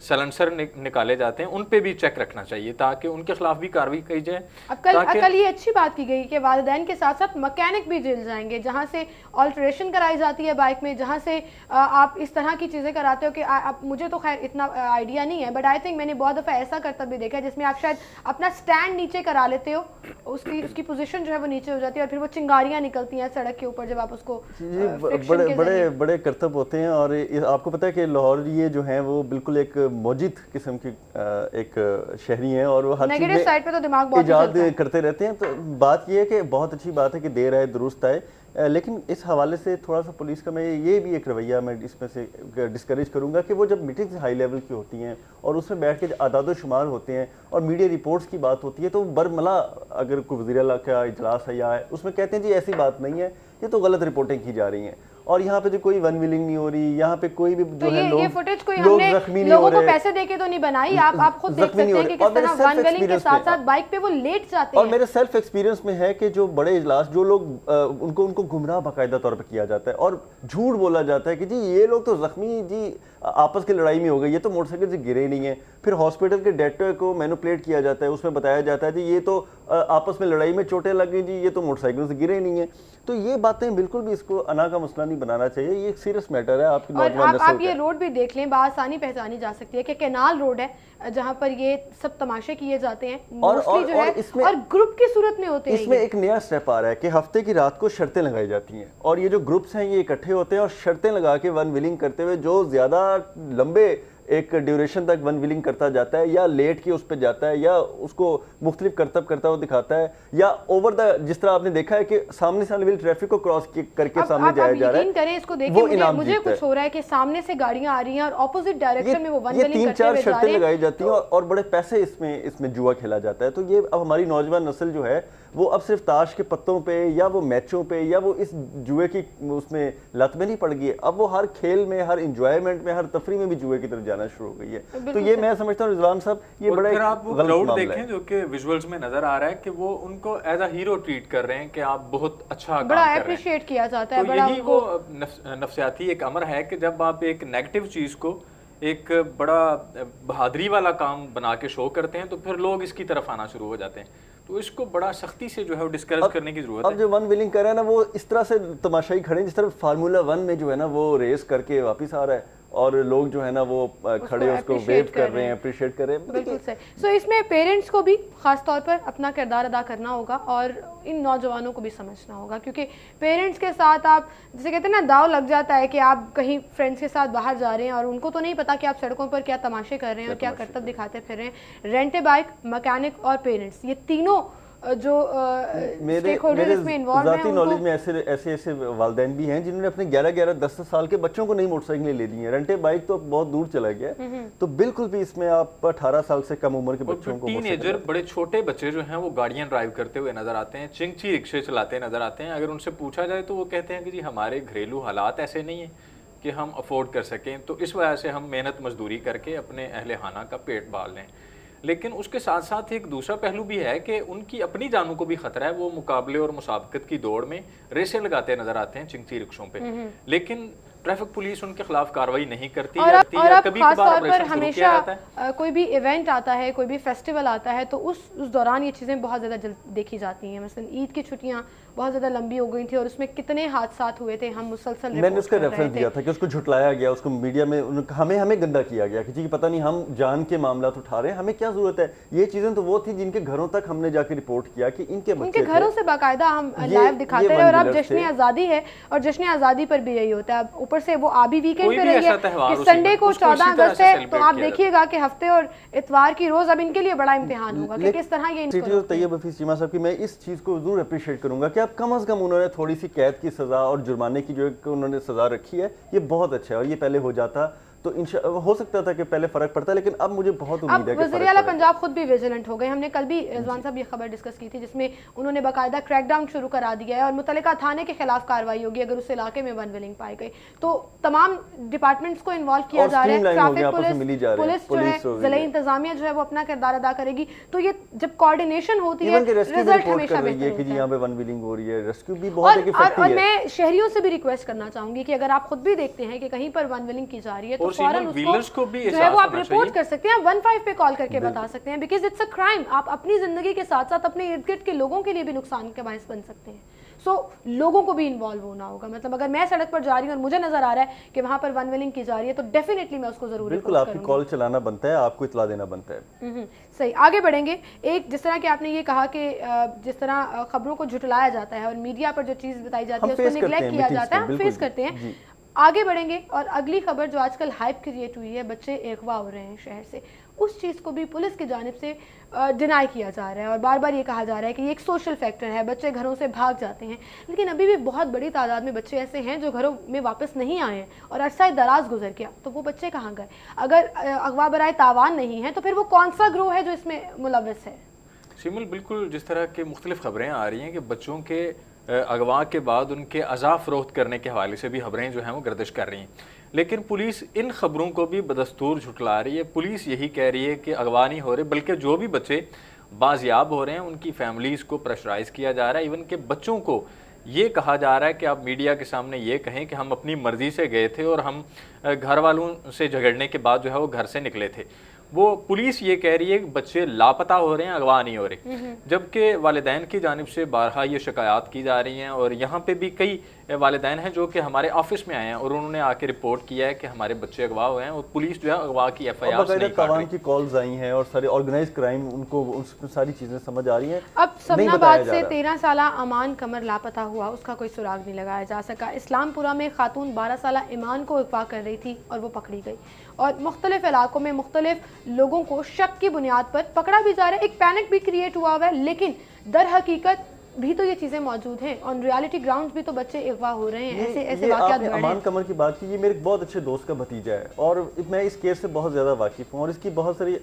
सलेंसर निकाले जाते हैं, उन पे भी चेक रखना चाहिए ताकि उनके खिलाफ भी कार्रवाई की जाए। कल ये अच्छी बात की गई कि वालिदैन के साथ साथ मैकेनिक भी जेल जाएंगे, जहां से ऑल्ट्रेशन कराई जाती है बाइक में, जहां से आप इस तरह की चीज़ें कराते हो कि मुझे तो खैर इतना आइडिया नहीं है, बट आई थिंक मैंने बहुत दफ़ा ऐसा करतब भी देखा है जिसमें आप शायद अपना स्टैंड नीचे करा लेते हो, उसकी पोजीशन जो है वो नीचे हो जाती है और फिर वो चिंगारियाँ निकलती हैं सड़क के ऊपर जब आप उसको। बड़े करतब होते हैं और आपको पता है कि लाहौर ये जो है वो बिल्कुल एक मौजिद किस्म की एक शहरी हैं और वो हर नेगेटिव साइड पे तो दिमाग बहुत इजाद करते रहते हैं। तो बात ये है कि बहुत अच्छी बात है कि देर आए दुरुस्त आए, लेकिन इस हवाले से थोड़ा सा पुलिस का मैं ये भी एक रवैया मैं इसमें से डिस्करेज करूंगा कि वो जब मीटिंग्स हाई लेवल की होती हैं और उसमें बैठ के आदाद शुमार होते हैं और मीडिया रिपोर्ट्स की बात होती है तो बरमला अगर कोई वज़ीर आला का इजलास है या है उसमें कहते हैं जी ऐसी बात नहीं है, ये तो गलत रिपोर्टिंग की जा रही हैं। और यहाँ पे तो कोई वन विलिंग नहीं हो रही, यहाँ पे कोई भी जो है ये फुटेज कोई हमने लोगों को पैसे देके तो नहीं बनाई, आप खुद देख सकते हैं कि किस तरह वन विलिंग के साथ साथ बाइक पे वो लेट जाते हैं। और मेरे सेल्फ एक्सपीरियंस में है कि जो बड़े इजलास जो लोग उनको गुमराह बाकायदा तौर पर किया जाता है और झूठ बोला जाता है कि जी ये लोग तो जख्मी जी आपस की लड़ाई में हो गई, ये तो मोटरसाइकिल से गिरे नहीं है। फिर हॉस्पिटल के डेटा को मैनिपुलेट किया जाता है, उसमें बताया जाता है जी ये तो आपस में लड़ाई में चोटें लग गई जी, ये तो मोटरसाइकिल से गिरे नहीं है। तो ये बातें बिल्कुल भी इसको अना का मसला नहीं बनाना चाहिए, ये एक सीरियस मैटर है आपकी नौजवान नस्ल। आप ये रोड भी देख लें, बआसानी पहचानी जा सकती है कि कैनाल रोड है जहाँ पर ये सब तमाशे किए जाते हैं मोस्टली जो है, और ग्रुप की सूरत में होते हैं। इसमें एक नया स्टेप आ रहा है कि हफ्ते की रात को शर्तें लगाई जाती हैं और ये जो ग्रुप्स हैं ये इकट्ठे होते हैं और शर्तें लगा के वन विलिंग करते हुए जो ज्यादा लंबे एक ड्यूरेशन तक वन विलिंग करता जाता है या लेट के उस पर जाता है या उसको मुख्तलिफ करतब करता हुआ दिखाता है या ओवर द, जिस तरह आपने देखा है कि सामने से आने वाली ट्रैफिक को क्रॉस करके सामने जाया जा रहा है। करें इसको देखिए, मुझे कुछ हो रहा है कि सामने से गाड़ियां आ रही हैं और ऑपोजिट डायरेक्शन में वो वन विलिंग करते हुए जा रहे हैं। 3-4 शर्तें लगाई जाती हैं और बड़े पैसे इसमें जुआ खेला जाता है। तो ये अब हमारी नौजवान नस्ल जो है वो अब सिर्फ ताश के पत्तों पे या वो मैचों पे या वो इस जुए की उसमें लत में नहीं पड़ गई है, अब वो हर खेल में, हर इंजॉयमेंट में, हर तफरी में भी जुए की तरफ जाना शुरू हो गई है। तो ये मैं समझता हूँ रिजवान साहब ये बड़ा आप वो क्राउड देखें जो कि विजुअल्स में नजर आ रहा है कि वो उनको एज अ हीरो ट्रीट कर रहे हैं कि आप बहुत अच्छा काम कर रहे हैं, अप्रिशिएट किया जाता है। तो यही वो नफ्सियाती एक अमर है कि जब आप एक नेगेटिव चीज को एक बड़ा बहादुरी वाला काम बना के शो करते हैं तो फिर लोग इसकी तरफ आना शुरू हो जाते हैं। तो इसको बड़ा सख्ती से जो है वो डिस्करेज करने की जरूरत है। अब जो वन विलिंग कर रहे हैं ना वो इस तरह से तमाशाई खड़े हैं जिस तरह फार्मूला 1 में जो है ना वो रेस करके वापस आ रहा है और लोग जो है ना वो खड़े उसको वेव कर रहे हैं, अप्रिशिएट कर रहे हैं। बिल्कुल सही। सो इसमें पेरेंट्स को भी खास तौर पर अपना किरदार अदा करना होगा और इन नौजवानों को भी समझना होगा, क्योंकि पेरेंट्स के साथ आप जैसे कहते हैं ना दाव लग जाता है कि आप कहीं फ्रेंड्स के साथ बाहर जा रहे हैं और उनको तो नहीं पता कि आप सड़कों पर क्या तमाशे कर रहे हैं और क्या करतब दिखाते फिर रहे हैं। रेंट ए बाइक, मैकेनिक और पेरेंट्स, ये तीनों जो मेरे ज़ाती नॉलेज में ऐसे वालिदैन भी हैं जिन्होंने अपने 11-11, 10 साल के बच्चों को नई मोटरसाइकिलें ले ली हैं। रेंटे बाइक तो बहुत दूर चला गया, तो बिल्कुल भी इसमें आप 18 साल से कम उम्र के बच्चों को, टीनेजर बड़े छोटे बच्चे जो हैं वो गाड़ियां ड्राइव करते हुए नजर आते हैं, चिंगची रिक्शे चलाते नजर आते हैं। अगर उनसे पूछा जाए तो वो कहते हैं कि जी हमारे घरेलू हालात ऐसे नहीं है कि हम अफोर्ड कर सकें, तो इस वजह से हम मेहनत मजदूरी करके अपने अहले खाना का पेट पाल लें। लेकिन उसके साथ साथ एक दूसरा पहलू भी है कि उनकी अपनी जानों को भी खतरा है। वो मुकाबले और मुसाबकत की दौड़ में रेसें लगाते नजर आते हैं चिंगची रिक्शों पे, लेकिन ट्रैफिक पुलिस उनके खिलाफ कार्रवाई नहीं करती। और अब खास तौर पर हमेशा कोई भी इवेंट आता है, कोई भी फेस्टिवल आता है तो उस दौरान ये चीज़ें बहुत ज़्यादा देखी जाती हैं। मसलन ईद की छुट्टियां बहुत ज़्यादा लंबी हो गई थी और उसमें कितने हादसा हुए थे, हम मुसलसल मैंने उसका रेफरेंस दिया था कि उसको झुटलाया गया, उसको मीडिया में हमें गंदा किया गया कि जी पता नहीं हम जान के मामला तो उठा रहे हैं, हमें क्या जरूरत है। ये चीज़ें तो वो थी जिनके घरों तक हमने जाके रिपोर्ट किया कि इनके घरों से बाकायदा हम लाइव दिखाते रहे। और अब जश्न आज़ादी है और जश्न आज़ादी पर भी यही होता है। ऊपर से वो आबी वीकेंड पे रही है कि संडे को 14 अगस्त है, तो आप देखिएगा कि हफ्ते और इतवार की रोज अब इनके लिए बड़ा इम्तिहान होगा कि किस तरह ये तैयब हफीज चीमा साहब की मैं इस चीज़ को जरूर अप्रिशिएट करूंगा कि आप कम अज कम उन्होंने थोड़ी सी कैद की सजा और जुर्माने की जो उन्होंने सजा रखी है, ये बहुत अच्छा है। और ये पहले हो जाता तो हो सकता था कि पहले फर्क पड़ता, लेकिन अब मुझे बहुत उम्मीद है कि वज़ीर आला पंजाब खुद भी विजिलेंट हो गए। हमने कल भी रिजवान साहब ये खबर डिस्कस की थी जिसमें उन्होंने बाकायदा क्रैकडाउन शुरू करा दिया है और मुतल्लिका थाने के खिलाफ कार्रवाई होगी अगर उस इलाके में वन विलिंग पाई गई। तो तमाम डिपार्टमेंट्स को इन्वॉल्व किया जा रहा है, ट्रैफिक पुलिस जो है, ज़िला इंतजामिया जो है वो अपना किरदार अदा करेगी। तो ये जब कोऑर्डिनेशन होती है रिजल्ट हमेशा बेहतर होता है। यहाँ पे वन विलिंग हो रही है, रेस्क्यू भी बहुत इफेक्टिव है। और मैं शहरियों से भी रिक्वेस्ट करना चाहूंगी कि अगर आप खुद भी देखते हैं कि कहीं पर वन विलिंग की जा रही है तो फौरन उसको भी जो है वो आप रिपोर्ट कर सकते हैं, 15 पे कॉल करके बता सकते हैं, बिकॉज इट्स अ क्राइम। आप अपनी जिंदगी के साथ साथ अपने इर्द गिर्द के लोगों के लिए भी नुकसान के बायस बन सकते हैं। सो लोगों को भी इन्वॉल्व होना होगा। मतलब अगर मैं सड़क पर जा रही हूँ और मुझे नजर आ रहा है कि वहां पर वन विलिंग की जा रही है तो डेफिनेटली मैं उसको जरूर बिल्कुल आपकी कॉल चलाना बनता है, आपको इतला देना बनता है। सही, आगे बढ़ेंगे। एक जिस तरह कि आपने ये कहा कि जिस तरह खबरों को झुटलाया जाता है और मीडिया पर जो चीज बताई जाती है उसको निगलेक्ट किया जाता है, हम फेस करते हैं। आगे बढ़ेंगे और अगली खबर जो आजकल हाइप क्रिएट हुई है, बच्चे अगवा हो रहे हैं शहर से, उस चीज़ को भी पुलिस की जानिब से डिनाई किया जा रहा है और बार बार ये कहा जा रहा है कि ये एक सोशल फैक्टर है, बच्चे घरों से भाग जाते हैं। लेकिन अभी भी बहुत बड़ी तादाद में बच्चे ऐसे हैं जो घरों में वापस नहीं आए हैं और अरसा दराज गुजर गया, तो वो बच्चे कहाँ गए? अगर अगवा बराए तावान नहीं है तो फिर वो कौन सा ग्रोह है जो इसमें मुलव्वस है? शिमल, बिल्कुल जिस तरह के मुख्तलिफ खबरें आ रही हैं कि बच्चों के अगवा के बाद उनके अज़ा फ़रोख्त करने के हवाले से भी खबरें जो हैं वो गर्दिश कर रही हैं। लेकिन पुलिस इन खबरों को भी बदस्तूर झुटला रही है। पुलिस यही कह रही है कि अगवा नहीं हो रहे, बल्कि जो भी बच्चे बाजियाब हो रहे हैं उनकी फैमिलीज़ को प्रेशराइज़ किया जा रहा है। इवन के बच्चों को ये कहा जा रहा है कि आप मीडिया के सामने ये कहें कि हम अपनी मर्ज़ी से गए थे और हम घर वालों से झगड़ने के बाद जो है वो घर से निकले थे। वो पुलिस ये कह रही है कि बच्चे लापता हो रहे हैं, अगवा नहीं हो रहे, जबकि वालिदैन की जानिब से बारहा ये शिकायत की जा रही हैं। और यहाँ पे भी कई वालिदैन हैं जो कि हमारे ऑफिस में आए हैं और उन्होंने आके रिपोर्ट किया है कि हमारे बच्चे अगवा हुए हैं और पुलिस जो है अगवा की FIR नहीं काट रही। की कॉल्स आई हैं और सारे ऑर्गेनाइज क्राइम उनको उसमें सारी चीजें समझ आ रही हैं। अब समनाबाद से 13 साला अमान कमर लापता हुआ, उसका कोई सुराग नहीं लगाया जा सका। इस्लामपुरा में खातून 12 साला ईमान को अगवा कर रही थी और वो पकड़ी गई और मुख्तलिफ इलाकों में मुख्तलिफ लोगों को शक की बुनियाद पर पकड़ा भी जा रहा है। एक पैनिक भी क्रिएट हुआ हुआ है, लेकिन दर हकीकत भी तो ये चीजें मौजूद हैं। ऑन रियलिटी ग्राउंड भी तो बच्चे अगवा हो रहे हैं। ऐसे वाक़यात अमान कमर की बात की, ये मेरे बहुत अच्छे दोस्त का भतीजा है और मैं इस केस से बहुत ज़्यादा वाकिफ़ हूँ और इसकी बहुत सारी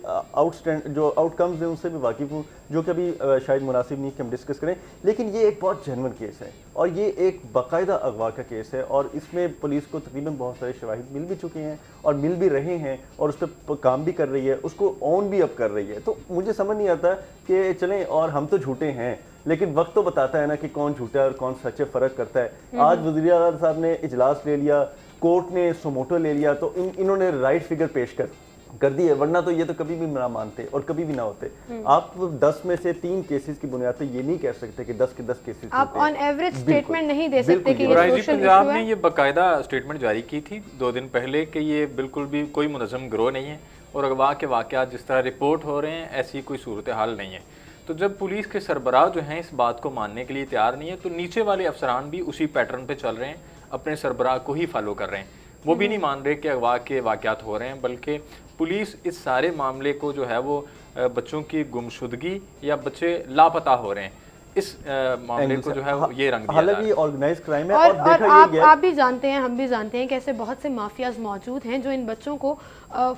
जो आउटकम्स हैं उनसे भी वाकिफ़ हूँ, जो कि अभी शायद मुनासिब नहीं कि हम डिस्कस करें। लेकिन ये एक बहुत जेन्युइन केस है और ये एक बाकायदा अगवा का केस है और इसमें पुलिस को तकरीबन बहुत सारे शवाहिद मिल भी चुके हैं और मिल भी रहे हैं और उस पर काम भी कर रही है, उसको ऑन भी अब कर रही है। तो मुझे समझ नहीं आता कि चलें और हम तो झूठे हैं, लेकिन वक्त तो बताता है ना कि कौन झूठा है और कौन सच्चे, फ़र्क करता है। आज वज़ीर आज़म साहब ने इजलास ले लिया, कोर्ट ने सुमोटो ले लिया, तो इन्होंने राइट फिगर पेश कर दी है, वरना तो ये तो कभी भी ना मानते और कभी भी ना होते। आप 10 में से 3 केसेस की बुनियाद पे ये नहीं कह सकते कि 10 के 10 केसेस आप ऑन एवरेज स्टेटमेंट नहीं दे सकते कि ये पंजाब ने ये बाकायदा स्टेटमेंट जारी की थी 2 दिन पहले कि ये बिल्कुल भी कोई मुनज़्ज़म गिरोह नहीं है और अगवा के वाक़यात जिस तरह रिपोर्ट हो रहे हैं ऐसी कोई सूरत हाल नहीं है। तो जब पुलिस के सरबराह जो हैं इस बात को मानने के लिए तैयार नहीं है, तो नीचे वाले अफसरान भी उसी पैटर्न पे चल रहे हैं, अपने सरबराह को ही फॉलो कर रहे हैं। वो भी नहीं मान रहे कि अगवा के वाक़यात हो रहे हैं, बल्कि पुलिस इस सारे मामले को जो है वो बच्चों की गुमशुदगी या बच्चे लापता हो रहे हैं इस मामले को जो है ये रंग दिया। हालांकि ऑर्गेनाइज्ड क्राइम है और आप भी जानते हैं, हम भी जानते हैं कि ऐसे बहुत से माफियाज मौजूद हैं जो इन बच्चों को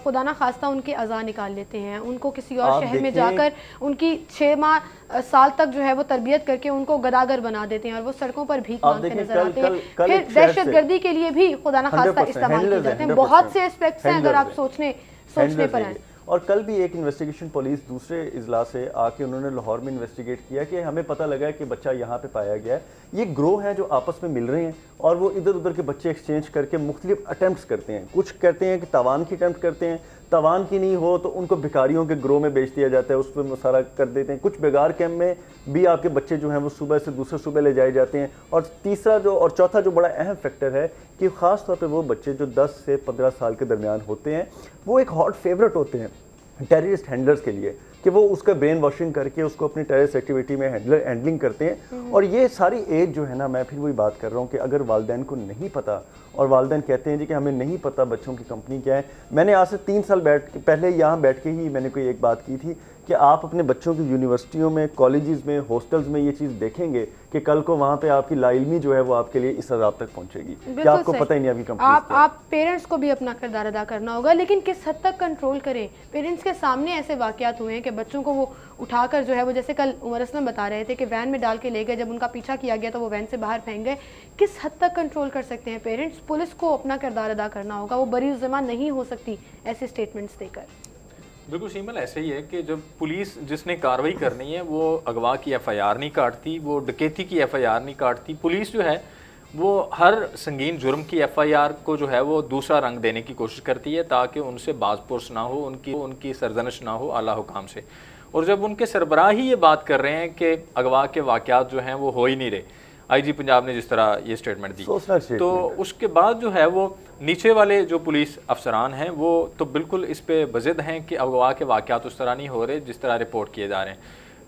खुदा ना खास्ता उनके अज़ा निकाल लेते हैं, उनको किसी और शहर में जाकर उनकी 6 माह साल तक जो है वो तरबियत करके उनको गदागर बना देते हैं और वो सड़कों पर भीख मांगते नजर आते हैं। फिर दहशतगर्दी के लिए भी खुदा ना खास्ता इस्तेमाल किए जाते हैं। बहुत से एस्पेक्ट्स हैं अगर आप सोचने पर हैं। और कल भी एक इन्वेस्टिगेशन पुलिस दूसरे इजला से आके उन्होंने लाहौर में इन्वेस्टिगेट किया कि हमें पता लगा कि बच्चा यहाँ पे पाया गया है। ये ग्रोह है जो आपस में मिल रहे हैं और वो इधर उधर के बच्चे एक्सचेंज करके मुख्तलिफ अटैम्प्ट्स करते हैं। कुछ कहते हैं कि तवान की अटैम्प्ट करते हैं, तवान की नहीं हो तो उनको भिखारियों के ग्रोह में बेच दिया जाता है, उस पर मुसारा कर देते हैं। कुछ बेगार कैंप में भी आपके बच्चे जो हैं वो सुबह से दूसरे सुबह ले जाए जाते हैं। और तीसरा जो और चौथा जो बड़ा अहम फैक्टर है कि ख़ास तौर पर वो बच्चे जो 10 से 15 साल के दरमियान होते हैं वो एक हॉट फेवरेट होते हैं टेररिस्ट हैंडलर्स के लिए, कि वो उसका ब्रेन वॉशिंग करके उसको अपनी टेररिस्ट एक्टिविटी में हैंडलिंग करते हैं। और ये सारी एज जो है ना, मैं फिर वही बात कर रहा हूँ कि अगर वालिदैन को नहीं पता और वालिदैन कहते हैं जी कि हमें नहीं पता बच्चों की कंपनी क्या है। मैंने आज से 3 साल पहले यहाँ बैठ के ही मैंने कोई एक बात की थी कि आप अपने बच्चों की यूनिवर्सिटियों में, कॉलेजेस में, हॉस्टल्स में ये चीज़ देखेंगे कि कल को वहाँ पे आपकी लाइल्मी जो है वो आपके लिए इस अज़ाब तक पहुँचेगी कि आपको पता ही नहीं आपकी कंपनी। आप पेरेंट्स को भी अपना किरदार अदा करना होगा, लेकिन किस हद तक कंट्रोल करें। पेरेंट्स के सामने ऐसे वाक़यात हुए हैं कि बच्चों को वो उठाकर जो है वो, जैसे कल उमर असलम बता रहे थे कि वैन में डाल के ले गए, जब उनका पीछा किया गया तो वो वैन से बाहर फेंक गए। किस हद तक कंट्रोल कर सकते हैं पेरेंट्स? पुलिस को अपना किरदार अदा करना होगा, वो बरी ज़बान नहीं हो सकती ऐसे स्टेटमेंट्स देकर। बिल्कुल सीमल, ऐसे ही है कि जब पुलिस जिसने कार्रवाई करनी है वो अगवा की FIR नहीं काटती, वो डकैती की FIR नहीं काटती। पुलिस जो है वो हर संगीन जुर्म की FIR को जो है वो दूसरा रंग देने की कोशिश करती है ताकि उनसे बाज़पुरस ना हो, उनकी सरजनश ना हो आला हुकाम से। और जब उनके सरबराह ही ये बात कर रहे हैं कि अगवा के वाक़यात जो हैं वो हो ही नहीं रहे, IG पंजाब ने जिस तरह ये स्टेटमेंट दी, तो उसके बाद जो है वो नीचे वाले जो पुलिस अफसरान हैं वो तो बिल्कुल इस पे बज़िद हैं कि अगवा के वाक़यात उस तरह नहीं हो रहे जिस तरह रिपोर्ट किए जा रहे हैं।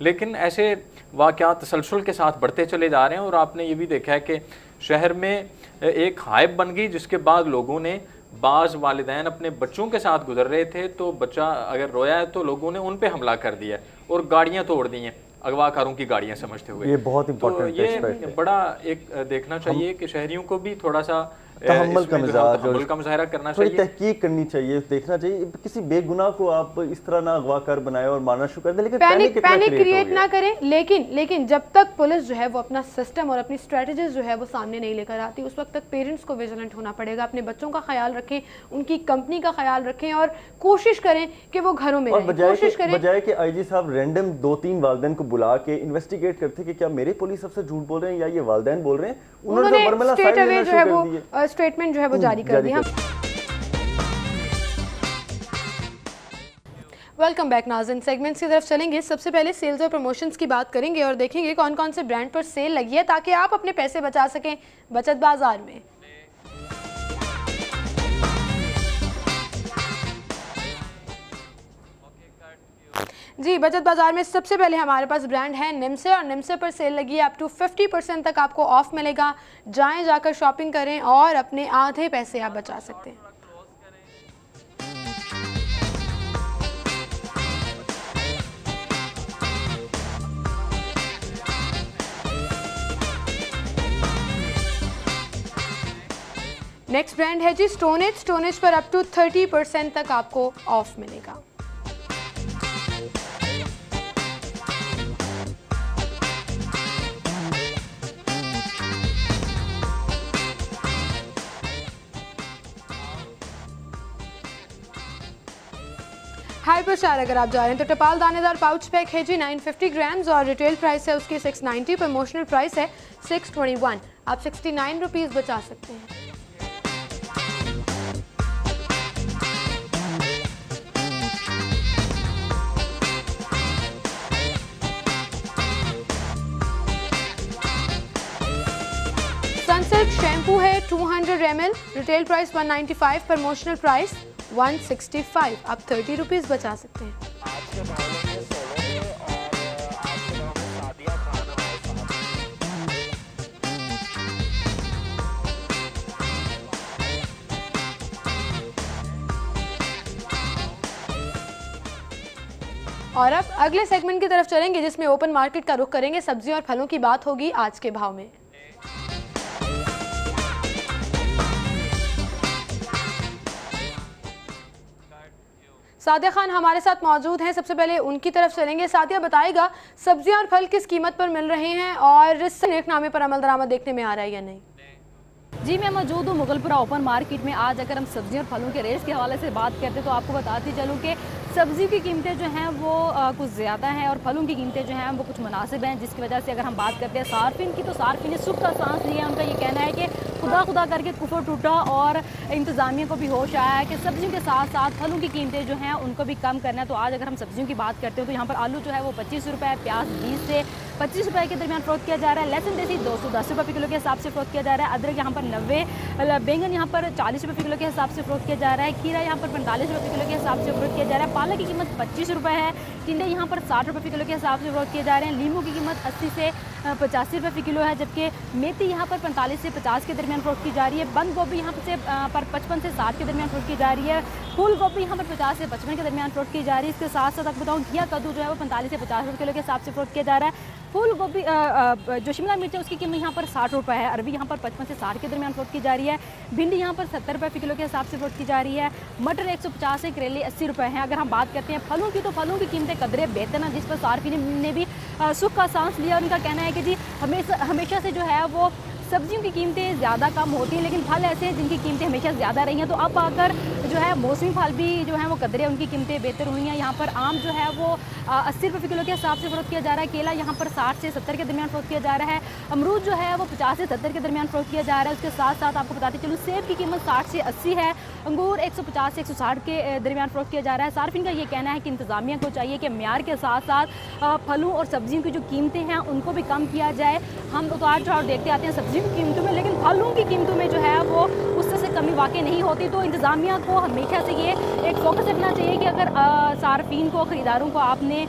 लेकिन ऐसे वाक़यात तसलसल के साथ बढ़ते चले जा रहे हैं और आपने ये भी देखा है कि शहर में एक हाइप बन गई, जिसके बाद लोगों ने, बाज़ वालिदैन अपने बच्चों के साथ गुजर रहे थे तो बच्चा अगर रोया है तो लोगों ने उन पे हमला कर दिया और गाड़ियाँ तोड़ दी हैं, अगवाकारों की गाड़ियां समझते हुए। ये बहुत इंपॉर्टेंट तो ये बड़ा एक देखना चाहिए कि शहरियों को भी थोड़ा सा तहम्मुल का मिजाज और का मुजाहरा करना थोड़ी चाहिए, तहकीक करनी चाहिए, देखना चाहिए। किसी बेगुनाह को आप इस तरह ना अगवाकार बनाए और मारना शुरू कर दे, लेकिन पैनिक क्रिएट ना करें। लेकिन जब तक पुलिस जो है वो अपना सिस्टम और अपनी स्ट्रेटजीज जो है वो सामने नहीं लेकर आती, उस वक्त तक पेरेंट्स को विजिलेंट होना पड़ेगा। अपने बच्चों का ख्याल रखें, उनकी कंपनी का ख्याल रखें और कोशिश करें कि वो घरों में रहें। कोशिश करें बजाय कि आईजी साहब रैंडम 2-3 वालिदैन को बुला के इन्वेस्टिगेट करते कि क्या मेरे पुलिस अफसर झूठ बोल रहे हैं या ये वालिदैन बोल रहे हैं, उन्होंने स्ट्रेट अवे जो है वो स्टेटमेंट जो है वो जारी कर दिया। वेलकम बैक नाज़रीन, सेगमेंट्स की तरफ चलेंगे। सबसे पहले सेल्स और प्रमोशंस की बात करेंगे और देखेंगे कौन कौन से ब्रांड पर सेल लगी है ताकि आप अपने पैसे बचा सकें बचत बाजार में। जी, बचत बाजार में सबसे पहले हमारे पास ब्रांड है निम्से और निम्से पर सेल लगी है। अप टू 50% तक आपको ऑफ मिलेगा। जाकर शॉपिंग करें और अपने आधे पैसे आप बचा सकते हैं। नेक्स्ट ब्रांड है जी स्टोनेज। स्टोनेज पर अप टू 30% तक आपको ऑफ मिलेगा। हाइपरस्टार अगर आप जा रहे हैं तो टपाल दानेदार पाउच पैक है जी 950 ग्राम्स और रिटेल प्राइस है उसकी 690, प्रमोशनल प्राइस है 621। आप 69 रुपीज़ बचा सकते हैं। सनसिल्क शैम्पू है 200 ml, retail price 195, promotional price 165। आप 30 रुपीज़ बचा सकते हैं। और अब अगले सेगमेंट की तरफ चलेंगे जिसमें ओपन मार्केट का रुख करेंगे। सब्जियों और फलों की बात होगी आज के भाव में। सादिया खान हमारे साथ मौजूद हैं। सबसे पहले उनकी तरफ चलेंगे। सादिया बताएगा सब्जियां और फल किस कीमत पर मिल रहे हैं और इस नेकनामे पर अमल दरामद देखने में आ रहा है या नहीं? जी, मैं मौजूद हूँ मुगलपुरा ओपन मार्केट में। आज अगर हम सब्जियों और फलों के रेट्स के हवाले से बात करते हैं तो आपको बताती चलूँ कि सब्जी की कीमतें जो हैं वो कुछ ज़्यादा हैं और फलों की कीमतें जो हैं वो कुछ मुनासिब हैं, जिसकी वजह से अगर हम बात करते हैं सार्फिन की तो सार्फिन ने सुख का सांस लिया। उनका ये कहना है कि खुदा करके कुफर टूटा और इंतज़ामिया को भी होश आया है कि सब्जियों के साथ साथ फलों की कीमतें जो हैं उनको भी कम करना है। तो आज अगर हम सब्जियों की बात करते हैं तो यहाँ पर आलू जो है वो 25 रुपये, प्याज 20 से 25 रुपये के दरमियान फ़रोख्त किया जा रहा है। लहसुन देसी 210 रुपये किलो के हिसाब से फ़रोख्त किया जा रहा है। अदरक यहाँ पर 90, बैंगन यहाँ पर 40 रुपये किलो के हिसाब से फ़रोख्त किया जा रहा है। खीरा यहाँ पर 45 रुपये किलो के हिसाब से फ़रोख्त किया जा रहा है। पालक की कीमत 25 रुपये है। टिंडे यहाँ पर 60 रुपये किलो के हिसाब से फ़रोख्त किए जा रहे हैं। लीमू की कीमत 80 से 85 रुपये किलो है, जबकि मेथी यहाँ पर 45 से 50 के दरमियान फ़रोख्त की जा रही है। बंद गोभी यहाँ पर 55 से 60 के दरमियान फ़रोख्त की जा रही है। फूल गोभी यहाँ पर 50 से 55 के दरमियान फ़रोख्त की जा रही है। इसके साथ साथ आपको बताऊँ घिया कद्दू जो है वो 45 से 50 रुपये किलो के हिसाब से फ़रोख्त किया जा रहा है। फूल गोभी जो शिमला मिर्च है उसकी कीमत यहाँ पर 60 रुपये है। अरबी यहाँ पर 55 से 60 के दरमियान फ़रोख्त की जा रही है। भिंडी यहाँ पर 70 रुपये किलो के हिसाब से फ़रोख्त की जा रही है। मटर 150 है, करेले 80 रुपये हैं। अगर हम बात करते हैं फलों की तो फलों की कीमतें कदरे बेहतर हैं, जिस पर सार्फिन ने भी सुख का सांस लिया। उनका कहना है कि जी हमेशा से जो है वो सब्जियों की कीमतें ज़्यादा कम होती हैं, लेकिन फल ऐसे हैं जिनकी कीमतें हमेशा ज़्यादा रही हैं। तो अब अगर जो है मौसमी फल भी जो है वो कदरे उनकी कीमतें बेहतर हुई हैं। यहाँ पर आम जो है वो 80 रुपये किलो के हिसाब से फ़रोख्त किया जा रहा है। केला यहाँ पर 60 से 70 के दरमियान फ़रोख्त किया जा रहा है। अमरूद जो है वो 50 से 70 के दरमियान फ़रोख्त किया जा रहा है। उसके साथ साथ आपको बताते चलूँ सेब की कीमत 60 से 80 है। अंगूर 150 से 160 के दरमियान फ़रोख्त किया जा रहा है। सार्फिन का ये कहना है कि इंतज़ामिया को चाहिए कि म्यार के साथ साथ फलों और सब्जियों की जो कीमतें हैं उनको भी कम किया जाए। हम उतार चढ़ाव देखते आते हैं सब्जियों की कीमतों में, लेकिन फलों की कीमतों में जो है वो उससे से कमी वाकई नहीं होती। तो इंतज़ामिया को हमेशा से ये एक फोकस रखना चाहिए कि अगर सार्फिन को, ख़रीदारों को आपने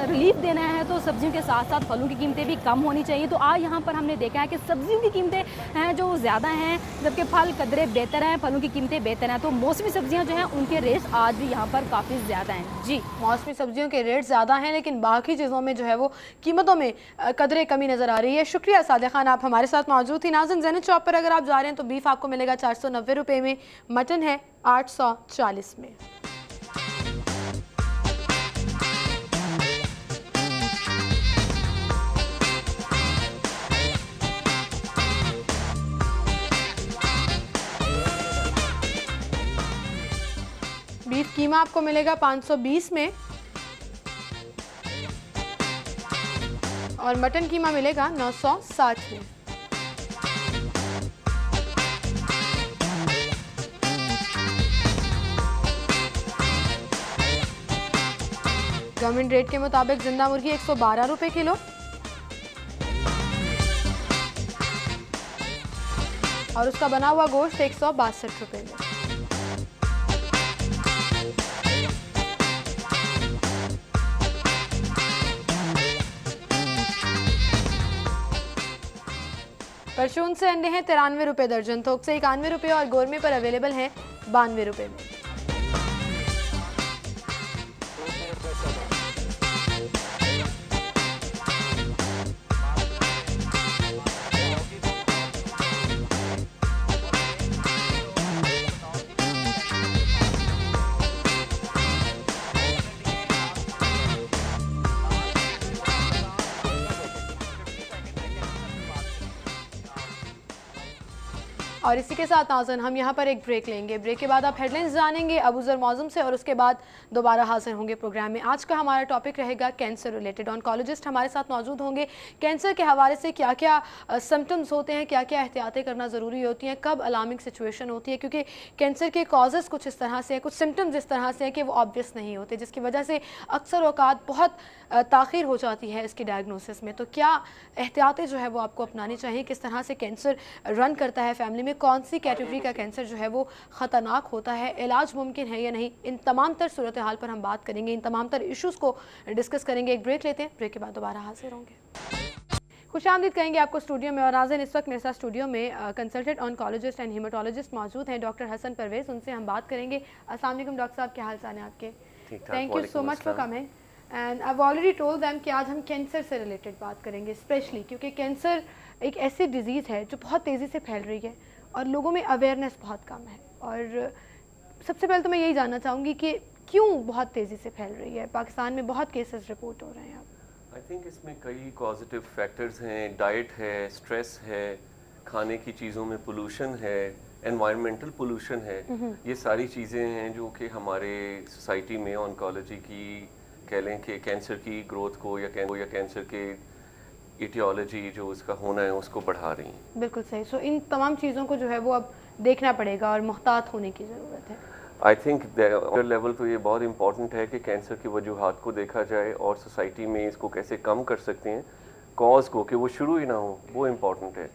रिलीफ देना है तो सब्जियों के साथ साथ फलों की कीमतें भी कम होनी चाहिए। तो आज यहाँ पर हमने देखा है कि सब्जियों की कीमतें हैं जो ज़्यादा हैं, जबकि फल कदरे बेहतर हैं, फलों की कीमतें बेहतर हैं। तो मौसमी सब्जियाँ जो हैं उनके रेट्स आज भी यहाँ पर काफ़ी ज़्यादा हैं। जी, मौसमी सब्जियों के रेट ज़्यादा हैं, लेकिन बाकी चीज़ों में जो है वो कीमतों में कदरे कमी नज़र आ रही है। शुक्रिया सादिया खान, आप हमारे साथ मौजूद थी। नाज़रीन, ज़हन चॉप पर अगर आप जा रहे हैं तो बीफ आपको मिलेगा 490 रुपये में, मटन है 840 में। बीफ कीमा आपको मिलेगा 520 में और मटन कीमा मिलेगा 960 में। गवर्नमेंट रेट के मुताबिक जिंदा मुर्गी 112 रुपए किलो और उसका बना हुआ गोश्त 162 रुपए में। परचून से अंडे हैं 93 रुपए दर्जन, थोक से 91 रुपए और गोरमे पर अवेलेबल हैं 92 रुपए में। और इसी के साथ नाज़रीन हम यहाँ पर एक ब्रेक लेंगे। ब्रेक के बाद आप हेडलाइंस जानेंगे अबूजर मौज़म से और उसके बाद दोबारा हाजिर होंगे प्रोग्राम में। आज का हमारा टॉपिक रहेगा कैंसर रिलेटेड। ऑन्कोलॉजिस्ट हमारे साथ मौजूद होंगे। कैंसर के हवाले से क्या क्या सिम्टम्स होते हैं, क्या क्या एहतियातें करना ज़रूरी होती हैं, कब अलार्मिंग सिचुएशन होती है, क्योंकि कैंसर के कॉजेज़ कुछ इस तरह से हैं, कुछ सिम्टम्स इस तरह से हैं कि वो ऑब्वियस नहीं होते, जिसकी वजह से अक्सर औकात बहुत ताख़ीर हो जाती है इसकी डायग्नोसिस में। तो क्या एहतियातें जो है वो आपको अपनानी चाहिए, किस तरह से कैंसर रन करता है फैमिली में, कौन सी कैटेगरी का कैंसर जो है वो ख़तरनाक होता है, इलाज मुमकिन है या नहीं, इन तमाम तर सूरत हाल पर हम बात करेंगे, इन तमाम तर इशूज़ को डिस्कस करेंगे। एक ब्रेक लेते हैं, ब्रेक के बाद दोबारा हाजिर होंगे। खुशामदीद कहेंगे आपको स्टूडियो में। और नाज़रीन इस वक्त मेरे साथ स्टूडियो में कंसल्टेंट ऑन्कोलॉजिस्ट एंड हीमेटोलॉजिस्ट मौजूद हैं डॉक्टर हसन परवेज़। उनसे हम बात करेंगे। अस्सलाम वालेकुम डॉक्टर साहब, क्या हाल चाल है आपके? Thank you so much for coming and I already told them कि आज हम कैंसर से रिलेटेड बात करेंगे स्पेशली, क्योंकि कैंसर एक ऐसी डिजीज़ है जो बहुत तेज़ी से फैल रही है और लोगों में अवेयरनेस बहुत कम है। और सबसे पहले तो मैं यही जानना चाहूँगी कि क्यों बहुत तेज़ी से फैल रही है? पाकिस्तान में बहुत केसेस रिपोर्ट हो रहे हैं अब। आई थिंक इसमें कई पॉजिटिव फैक्टर्स हैं। डाइट है, स्ट्रेस है, खाने की चीज़ों में पोल्यूशन है, एनवायरमेंटल पोल्यूशन है। ये सारी चीज़ें हैं जो कि हमारे सोसाइटी में ऑन्कोलॉजी की कह लें कि कैंसर की ग्रोथ को या कैंसर के इटियोलॉजी जो उसका होना है उसको बढ़ा रही हैं। बिल्कुल सही। सो इन तमाम चीज़ों को जो है वो अब देखना पड़ेगा और मुहतात होने की ज़रूरत है। आई थिंक लेवल तो ये बहुत इंपॉर्टेंट है कि कैंसर की वजूहात को देखा जाए और सोसाइटी में इसको कैसे कम कर सकते हैं, कॉज को, कि वो शुरू ही ना हो, वो इम्पोर्टेंट है।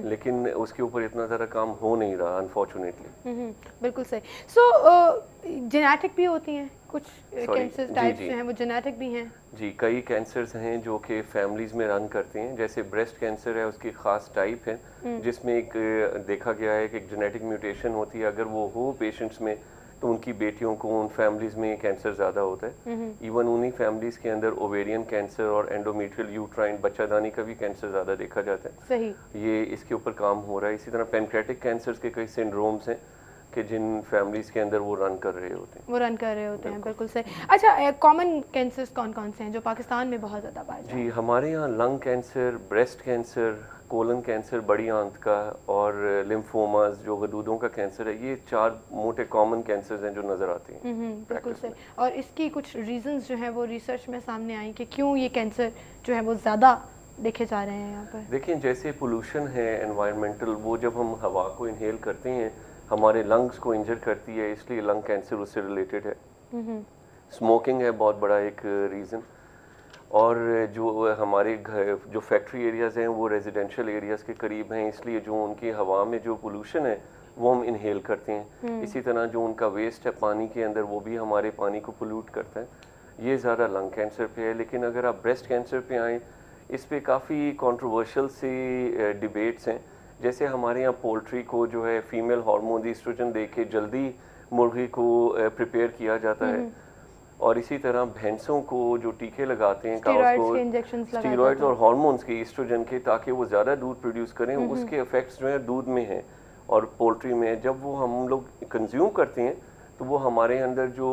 लेकिन उसके ऊपर इतना ज़्यादा काम हो नहीं रहा अनफॉर्चुनेटली। बिल्कुल सही। सो जेनेटिक भी होती हैं कुछ कैंसर टाइप्स जो हैं वो जेनेटिक भी हैं? जी, कई कैंसर्स हैं जो कि फैमिलीज में रन करते हैं। जैसे ब्रेस्ट कैंसर है, उसकी ख़ास टाइप है जिसमें एक देखा गया है कि एक जेनेटिक म्यूटेशन होती है। अगर वो हो पेशेंट्स में तो उनकी बेटियों को उन फैमिलीज में कैंसर ज़्यादा होता है। इवन उन्हीं फैमिलीज के अंदर ओवेरियन कैंसर और एंडोमेट्रियल यूट्राइन बच्चादानी का भी कैंसर ज़्यादा देखा जाता है। सही। ये इसके ऊपर काम हो रहा है। इसी तरह पेनक्रेटिक कैंसर्स के कई सिंड्रोम्स हैं कि जिन फैमिलीज के अंदर वो रन कर रहे होते हैं। बिल्कुल सही। अच्छा, कॉमन कैंसर्स कौन कौन से हैं जो पाकिस्तान में बहुत ज़्यादा पाए जाते हैं? जी, हमारे यहाँ lung cancer, breast cancer, colon cancer बड़ी आंत का और लिम्फोमास जो गदूदों का कैंसर है, ये 4 मोटे कॉमन कैंसर्स हैं जो नज़र आते हैं। बिल्कुल सही। और इसकी कुछ रीजंस जो हैं वो रिसर्च में सामने आई कि क्यों ये कैंसर जो है वो ज़्यादा देखे जा रहे हैं यहाँ पर? देखिए, जैसे पोल्यूशन है एनवायरमेंटल, वो जब हम हवा को इनहेल करते हैं हमारे लंग्स को इंजर करती है, इसलिए लंग कैंसर उससे रिलेटेड है। स्मोकिंग है बहुत बड़ा एक रीज़न। और जो हमारे घर जो फैक्ट्री एरियाज़ हैं वो रेजिडेंशियल एरियाज़ के करीब हैं, इसलिए जो उनकी हवा में जो पोल्यूशन है वो हम इनहेल करते हैं। इसी तरह जो उनका वेस्ट है पानी के अंदर, वो भी हमारे पानी को पोल्यूट करता है। ये ज़्यादा लंग कैंसर पे है। लेकिन अगर आप ब्रेस्ट कैंसर पे आएँ, इस पर काफ़ी कंट्रोवर्शियल सी डिबेट्स हैं। जैसे हमारे यहाँ पोल्ट्री को जो है फीमेल हार्मोन ईस्ट्रोजन दे के जल्दी मुर्गी को प्रिपेयर किया जाता है और इसी तरह भैंसों को जो टीके लगाते हैं स्टीरॉइड्स और हार्मोन्स के, ईस्ट्रोजन के, ताकि वो ज़्यादा दूध प्रोड्यूस करें, उसके इफेक्ट्स जो है दूध में हैं और पोल्ट्री में। जब वो हम लोग कंज्यूम करते हैं तो वो हमारे अंदर जो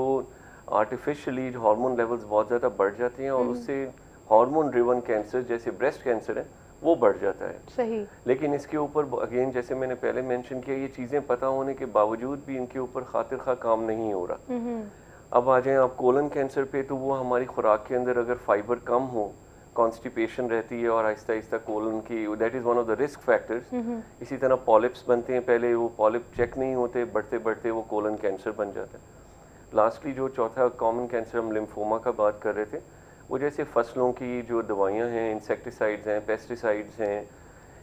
आर्टिफिशियली हार्मोन लेवल्स बहुत ज़्यादा बढ़ जाते हैं और उससे हार्मोन ड्रिवन कैंसर जैसे ब्रेस्ट कैंसर है वो बढ़ जाता है। सही। लेकिन इसके ऊपर अगेन जैसे मैंने पहले मेंशन किया, ये चीज़ें पता होने के बावजूद भी इनके ऊपर खातिर खा काम नहीं हो रहा। अब आ जाएं आप कोलन कैंसर पे, तो वो हमारी खुराक के अंदर अगर फाइबर कम हो, कॉन्स्टिपेशन रहती है और आहिस्ता आहिस्ता कोलन की, that is one of the risk factors. इसी तरह पॉलिप्स बनते हैं, पहले वो पॉलिप चेक नहीं होते, बढ़ते बढ़ते वो कोलन कैंसर बन जाता है। लास्टली जो चौथा कॉमन कैंसर हम लिम्फोमा का बात कर रहे थे, वो जैसे फसलों की जो दवाइयाँ हैं, इंसेक्टिसाइड्स हैं, पेस्टिसाइड्स हैं,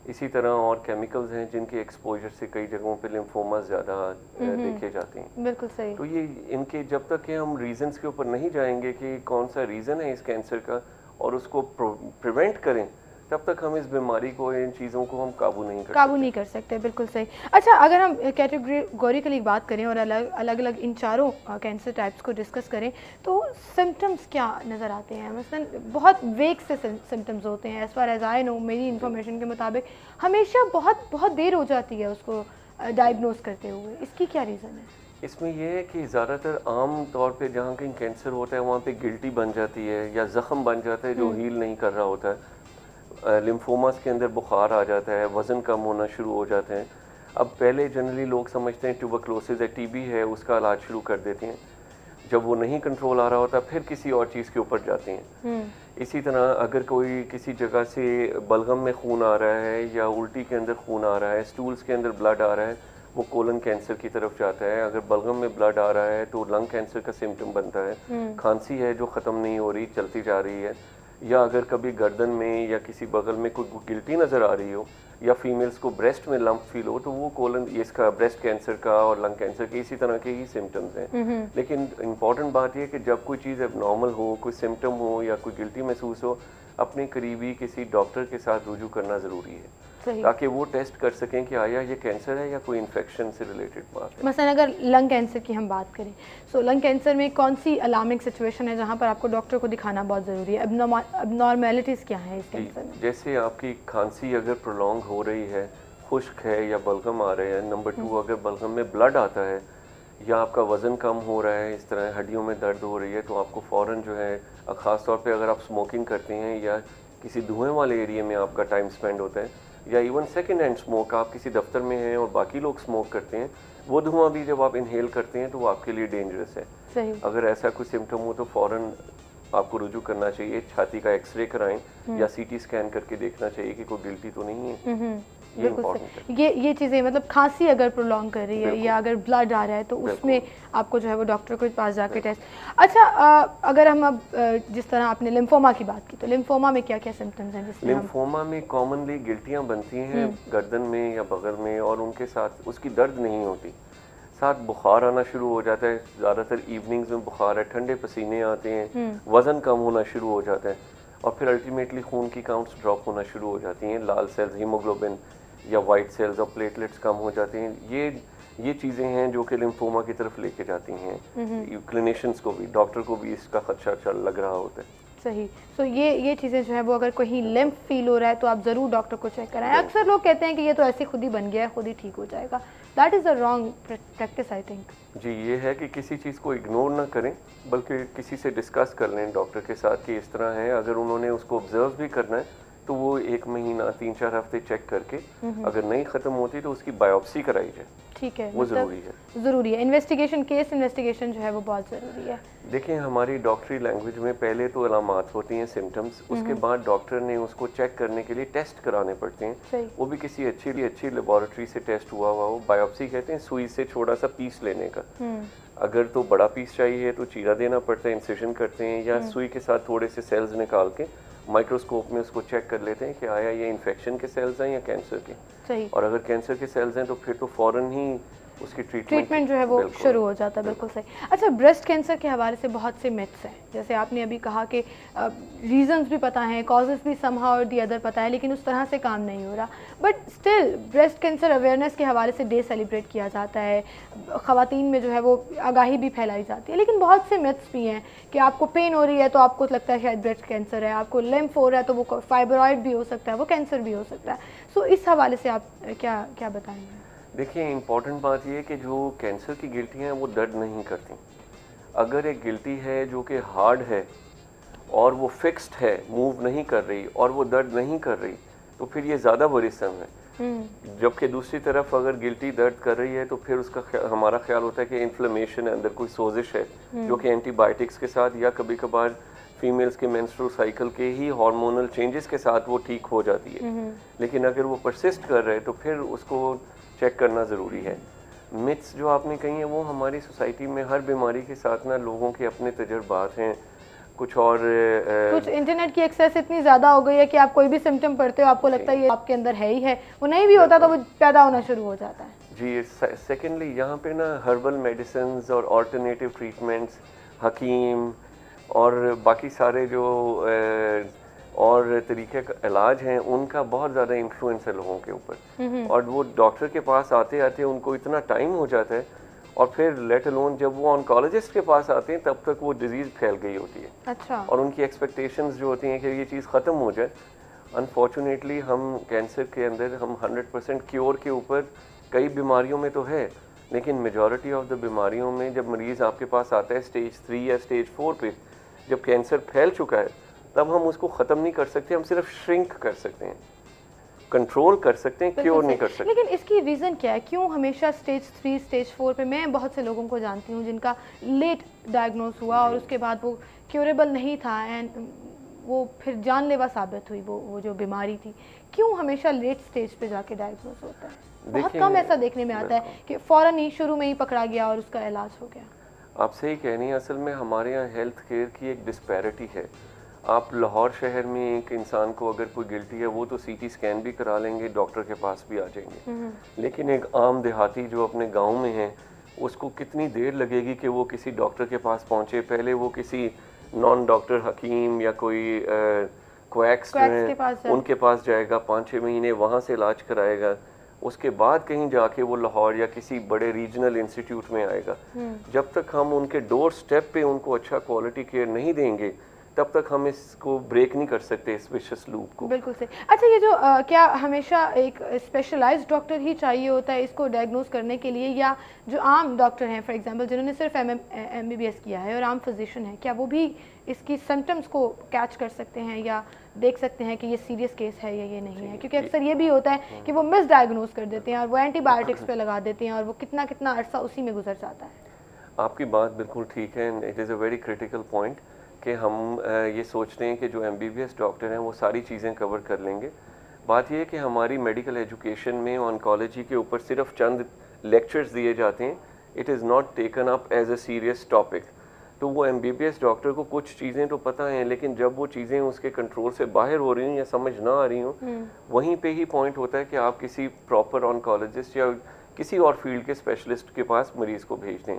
इसी तरह और केमिकल्स हैं जिनके एक्सपोजर से कई जगहों पे लिम्फोमा ज़्यादा देखे जाते हैं। बिल्कुल सही। तो ये इनके जब तक कि हम रीजंस के ऊपर नहीं जाएंगे कि कौन सा रीज़न है इस कैंसर का और उसको प्रिवेंट करें, तब तक हम इस बीमारी को, इन चीज़ों को हम काबू नहीं कर सकते। बिल्कुल सही। अच्छा, अगर हम कैटेगोरिकली बात करें और अलग अलग इन चारों कैंसर टाइप्स को डिस्कस करें, तो सिम्टम्स क्या नज़र आते हैं? मसलन बहुत वेग से सिम्टम्स होते हैं, as far as I know, मेरी इन्फॉर्मेशन के मुताबिक हमेशा बहुत देर हो जाती है उसको डायग्नोज करते हुए। इसकी क्या रीज़न है? इसमें यह है कि ज़्यादातर आम तौर पे जहाँ कहीं कैंसर होता है वहाँ पे गिल्टी बन जाती है या ज़ख़म बन जाता है जो हील नहीं कर रहा होता है। लिम्फोमास के अंदर बुखार आ जाता है, वज़न कम होना शुरू हो जाते हैं। अब पहले जनरली लोग समझते हैं ट्यूबरक्लोसिस है, टीबी है, उसका इलाज शुरू कर देते हैं। जब वो नहीं कंट्रोल आ रहा होता फिर किसी और चीज़ के ऊपर जाते हैं। इसी तरह अगर कोई किसी जगह से बलगम में खून आ रहा है या उल्टी के अंदर खून आ रहा है, स्टूल्स के अंदर ब्लड आ रहा है, वो कोलन कैंसर की तरफ जाता है। अगर बलगम में ब्लड आ रहा है तो लंग कैंसर का सिम्टम बनता है। खांसी है जो ख़त्म नहीं हो रही, चलती जा रही है, या अगर कभी गर्दन में या किसी बगल में कोई गिल्टी नज़र आ रही हो या फीमेल्स को ब्रेस्ट में लंप फील हो, तो वो कोलन, इसका ब्रेस्ट कैंसर का और लंग कैंसर के इसी तरह के ही सिम्टम्स हैं। लेकिन इम्पॉर्टेंट बात यह है कि जब कोई चीज़ एबनॉर्मल हो, कोई सिम्टम हो या कोई गिल्टी महसूस हो, अपने करीबी किसी डॉक्टर के साथ रुजू करना ज़रूरी है ताकि वो टेस्ट कर सकें कि आया ये कैंसर है या कोई इन्फेक्शन से रिलेटेड बात है। मसलन अगर लंग कैंसर की हम बात करें, सो लंग कैंसर में कौन सी अलार्मिंग सिचुएशन है जहाँ पर आपको डॉक्टर को दिखाना बहुत ज़रूरी है? अबनॉर्मेलिटीज़ क्या है इस कैंसर में? जैसे आपकी खांसी अगर प्रोलॉन्ग हो रही है, खुश्क है या बलगम आ रहे हैं। नंबर 2, अगर बलगम में ब्लड आता है या आपका वज़न कम हो रहा है, इस तरह हड्डियों में दर्द हो रही है, तो आपको फ़ौरन जो है, ख़ास तौर पे अगर आप स्मोकिंग करते हैं या किसी धुएं वाले एरिया में आपका टाइम स्पेंड होता है, या इवन सेकेंड हैंड स्मोक, आप किसी दफ्तर में हैं और बाकी लोग स्मोक करते हैं, वो धुआं भी जब आप इनहेल करते हैं तो वो आपके लिए डेंजरस है। सही। अगर ऐसा कोई सिम्टम हो तो फ़ौरन आपको रुजू करना चाहिए, छाती का एक्सरे कराएं या सीटी स्कैन करके देखना चाहिए कि कोई गिल्टी तो नहीं है। ये इम्पोर्टेंट है। ये चीज़ें, मतलब खांसी अगर प्रोलॉन्ग कर रही है या अगर ब्लड आ रहा है तो उसमें आपको जो है वो डॉक्टर के पास जाके टेस्ट। अच्छा, अगर हम अब जिस तरह आपने लिम्फोमा की बात की, तो लिम्फोमा में क्या क्या सिम्टम्स हैं? लिम्फोमा में कॉमनली गिल्टियाँ बनती हैं गर्दन में या बगल में, और उनके साथ उसकी दर्द नहीं होती, साथ बुखार आना शुरू हो जाता है। ज़्यादातर इवनिंग्स में बुखार है, ठंडे पसीने आते हैं, वज़न कम होना शुरू हो जाता है और फिर अल्टीमेटली खून की काउंट्स ड्रॉप होना शुरू हो जाती हैं। लाल सेल्स, हीमोग्लोबिन या वाइट सेल्स और प्लेटलेट्स कम हो जाते हैं। ये चीज़ें हैं जो कि लिम्फोमा की तरफ लेके जाती हैं। क्लिनिशियंस को भी, डॉक्टर को भी इसका खदशा लग रहा होता है। सही। सो ये चीज़ें जो है वो अगर कहीं लिम्फ फील हो रहा है तो आप ज़रूर डॉक्टर को चेक कराएं। अक्सर लोग कहते हैं कि ये तो ऐसे खुद ही बन गया है, खुद ही ठीक हो जाएगा। That is a wrong practice I think. जी, ये है कि किसी चीज़ को इग्नोर ना करें, बल्कि किसी से डिस्कस कर लें डॉक्टर के साथ कि इस तरह है। अगर उन्होंने उसको ऑब्जर्व भी करना है तो वो 1 महीना 3-4 हफ्ते चेक करके अगर नहीं ख़त्म होती तो उसकी बायोप्सी कराई जाए। ठीक है, वो ज़रूरी है। इन्वेस्टिगेशन, केस इन्वेस्टिगेशन जो है वो बहुत ज़रूरी है। देखिए, हमारी डॉक्टरी लैंग्वेज में पहले तो अलामात होती हैं, सिम्टम्स, उसके बाद डॉक्टर ने उसको चेक करने के लिए टेस्ट कराने पड़ते हैं। वो भी किसी अच्छी लेबोरेटरी से टेस्ट हुआ हो। बायोप्सी कहते हैं सुई से छोटा सा पीस लेने का। अगर तो बड़ा पीस चाहिए तो चीरा देना पड़ता है, इंसिजन करते हैं, या सुई के साथ थोड़े से सेल्स निकाल के माइक्रोस्कोप में उसको चेक कर लेते हैं कि आया ये इन्फेक्शन के सेल्स हैं या कैंसर के। सही। और अगर कैंसर के सेल्स हैं तो फिर तो फ़ौरन ही उसकी ट्रीटमेंट जो है वो शुरू हो जाता है। बिल्कुल सही। अच्छा, ब्रेस्ट कैंसर के हवाले से बहुत से मिथ्स हैं, जैसे आपने अभी कहा कि रीजंस भी पता हैं, कॉजेस भी समहाउ और दी अदर पता है, लेकिन उस तरह से काम नहीं हो रहा। But still breast cancer awareness के हवाले से डे सेलिब्रेट किया जाता है, ख़वातीन में जो है वो आगाही भी फैलाई जाती है, लेकिन बहुत से मिथ्स भी हैं कि आपको पेन हो रही है तो आपको लगता है शायद ब्रेस्ट कैंसर है, आपको लिम्फ हो रहा है तो वो फाइब्रॉइड भी हो सकता है, वो कैंसर भी हो सकता है। सो इस हवाले से आप क्या बताएंगे? देखिए, इम्पॉर्टेंट बात यह है कि जो कैंसर की गिल्टियाँ हैं वो दर्द नहीं करती। अगर एक गिल्टी है जो कि हार्ड है और वो फिक्स्ड है, मूव नहीं कर रही और वो दर्द नहीं कर रही, तो फिर ये ज़्यादा वरीसम है। जबकि दूसरी तरफ अगर गिल्टी दर्द कर रही है तो फिर उसका हमारा ख्याल होता है कि इन्फ्लेमेशन है, अंदर कोई सोजिश है, जो कि एंटीबायोटिक्स के साथ या कभी कभार फीमेल्स के मेंस्ट्रुअल साइकिल के ही हार्मोनल चेंजेस के साथ वो ठीक हो जाती है। लेकिन अगर वो परसिस्ट कर रहे हैं तो फिर उसको चेक करना ज़रूरी है। मिथ्स जो आपने कही हैं वो हमारी सोसाइटी में हर बीमारी के साथ ना लोगों के अपने तजुर्बात हैं, कुछ और कुछ इंटरनेट की एक्सेस इतनी ज़्यादा हो गई है कि आप कोई भी सिम्टम पढ़ते हो आपको लगता है ये आपके अंदर है ही है, वो नहीं भी होता तो वो पैदा होना शुरू हो जाता है। जी। सेकेंडली यहाँ पे ना हर्बल मेडिसिन और ऑल्टरनेटिव ट्रीटमेंट्स, हकीम और बाकी सारे जो और तरीके का इलाज हैं उनका बहुत ज़्यादा इन्फ्लुएंस है लोगों के ऊपर, और वो डॉक्टर के पास आते आते उनको इतना टाइम हो जाता है, और फिर लेट अलोन जब वो ऑन्कोलॉजिस्ट के पास आते हैं तब तक वो डिजीज़ फैल गई होती है। अच्छा। और उनकी एक्सपेक्टेशंस जो होती हैं कि ये चीज़ ख़त्म हो जाए। अनफॉर्चुनेटली हम कैंसर के अंदर हम 100% क्योर के ऊपर, कई बीमारियों में तो है, लेकिन मेजॉरिटी ऑफ द बीमारियों में जब मरीज़ आपके पास आता है स्टेज 3 या स्टेज 4 पे, जब कैंसर फैल चुका है, तब हम उसको ख़त्म नहीं कर सकते, हम सिर्फ श्रिंक कर सकते हैं, कंट्रोल कर सकते हैं, क्योर नहीं कर सकते। लेकिन इसकी रीज़न क्या है, क्यों हमेशा स्टेज 3 स्टेज 4 पे? मैं बहुत से लोगों को जानती हूँ जिनका लेट डायग्नोस हुआ और उसके बाद वो क्योरेबल नहीं था एंड वो फिर जानलेवा साबित हुई वो जो बीमारी थी। क्यों हमेशा लेट स्टेज पे जाके डायग्नोस होता है? बहुत कम ऐसा देखने में आता है कि फ़ौरन ही शुरू में ही पकड़ा गया और उसका इलाज हो गया। आप सही कह रही हैं। असल में हमारे यहाँ हेल्थ केयर की एक डिस्पैरिटी है। आप लाहौर शहर में एक इंसान को अगर कोई गिल्टी है वो तो सीटी स्कैन भी करा लेंगे, डॉक्टर के पास भी आ जाएंगे, लेकिन एक आम देहाती जो अपने गांव में है उसको कितनी देर लगेगी कि वो किसी डॉक्टर के पास पहुंचे। पहले वो किसी नॉन डॉक्टर हकीम या कोई क्वैक्स उनके पास जाएगा, 5-6 महीने वहाँ से इलाज कराएगा, उसके बाद कहीं जाके वो लाहौर या किसी बड़े रीजनल इंस्टीट्यूट में आएगा। जब तक हम उनके डोर स्टेप पे उनको अच्छा क्वालिटी केयर नहीं देंगे तब तक हम इसको ब्रेक नहीं कर सकते, इस विशस लूप को। बिल्कुल सही। अच्छा, ये जो क्या हमेशा एक स्पेशलाइज्ड डॉक्टर ही चाहिए होता है इसको डायग्नोस करने के लिए, या जो आम डॉक्टर हैं फॉर एग्जांपल जिन्होंने सिर्फ MBBS किया है और आम फिजिशियन है, क्या वो भी इसकी सिम्टम्स को कैच कर सकते हैं या देख सकते हैं कि ये सीरियस केस है या ये नहीं है? क्योंकि अक्सर ये भी होता है कि वो मिस डायग्नोस कर देते हैं और वो एंटीबायोटिक्स पे लगा देते हैं और वो कितना कितना अरसा उसी में गुजर जाता है। आपकी बात बिल्कुल ठीक है, it is a very critical point कि हम ये सोचते हैं कि जो MBBS डॉक्टर हैं वो सारी चीज़ें कवर कर लेंगे। बात यह है कि हमारी मेडिकल एजुकेशन में ऑन्कोलॉजी के ऊपर सिर्फ चंद लेक्चर्स दिए जाते हैं, it is not taken up as a serious topic. तो वो MBBS डॉक्टर को कुछ चीज़ें तो पता हैं, लेकिन जब वो चीज़ें उसके कंट्रोल से बाहर हो रही हूँ या समझ ना आ रही हूँ, वहीं पे ही पॉइंट होता है कि आप किसी प्रॉपर ऑन्कोलॉजिस्ट या किसी और फील्ड के स्पेशलिस्ट के पास मरीज़ को भेज दें।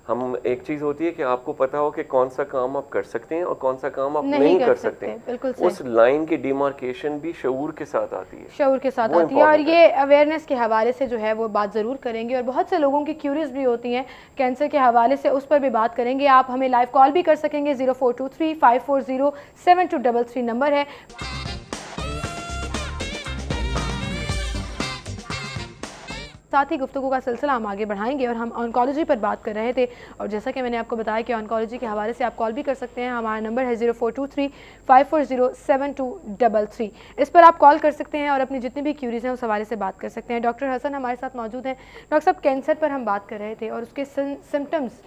हम एक चीज़ होती है कि आपको पता हो कि कौन सा काम आप कर सकते हैं और कौन सा काम आप नहीं कर सकते। उस लाइन की डिमार्केशन भी शऊर के साथ आती है, शऊर के साथ आती है, और ये अवेयरनेस के हवाले से जो है वो बात ज़रूर करेंगे। और बहुत से लोगों की क्यूरीज भी होती हैं कैंसर के हवाले से, उस पर भी बात करेंगे। आप हमें लाइव कॉल भी कर सकेंगे, 0423-540-7233 नंबर है। साथ ही गुफ्तगू का सिलसिला हम आगे बढ़ाएंगे और हम ऑन्कोलॉजी पर बात कर रहे थे, और जैसा कि मैंने आपको बताया कि ऑन्कोलॉजी के हवाले से आप कॉल भी कर सकते हैं। हमारा नंबर है 0423-540-7233। इस पर आप कॉल कर सकते हैं और अपनी जितनी भी क्यूरीज हैं उस हवाले से बात कर सकते हैं। डॉक्टर हसन हमारे साथ मौजूद हैं। डॉक्टर साहब, कैंसर पर हम बात कर रहे थे और उसके सिम्टम्स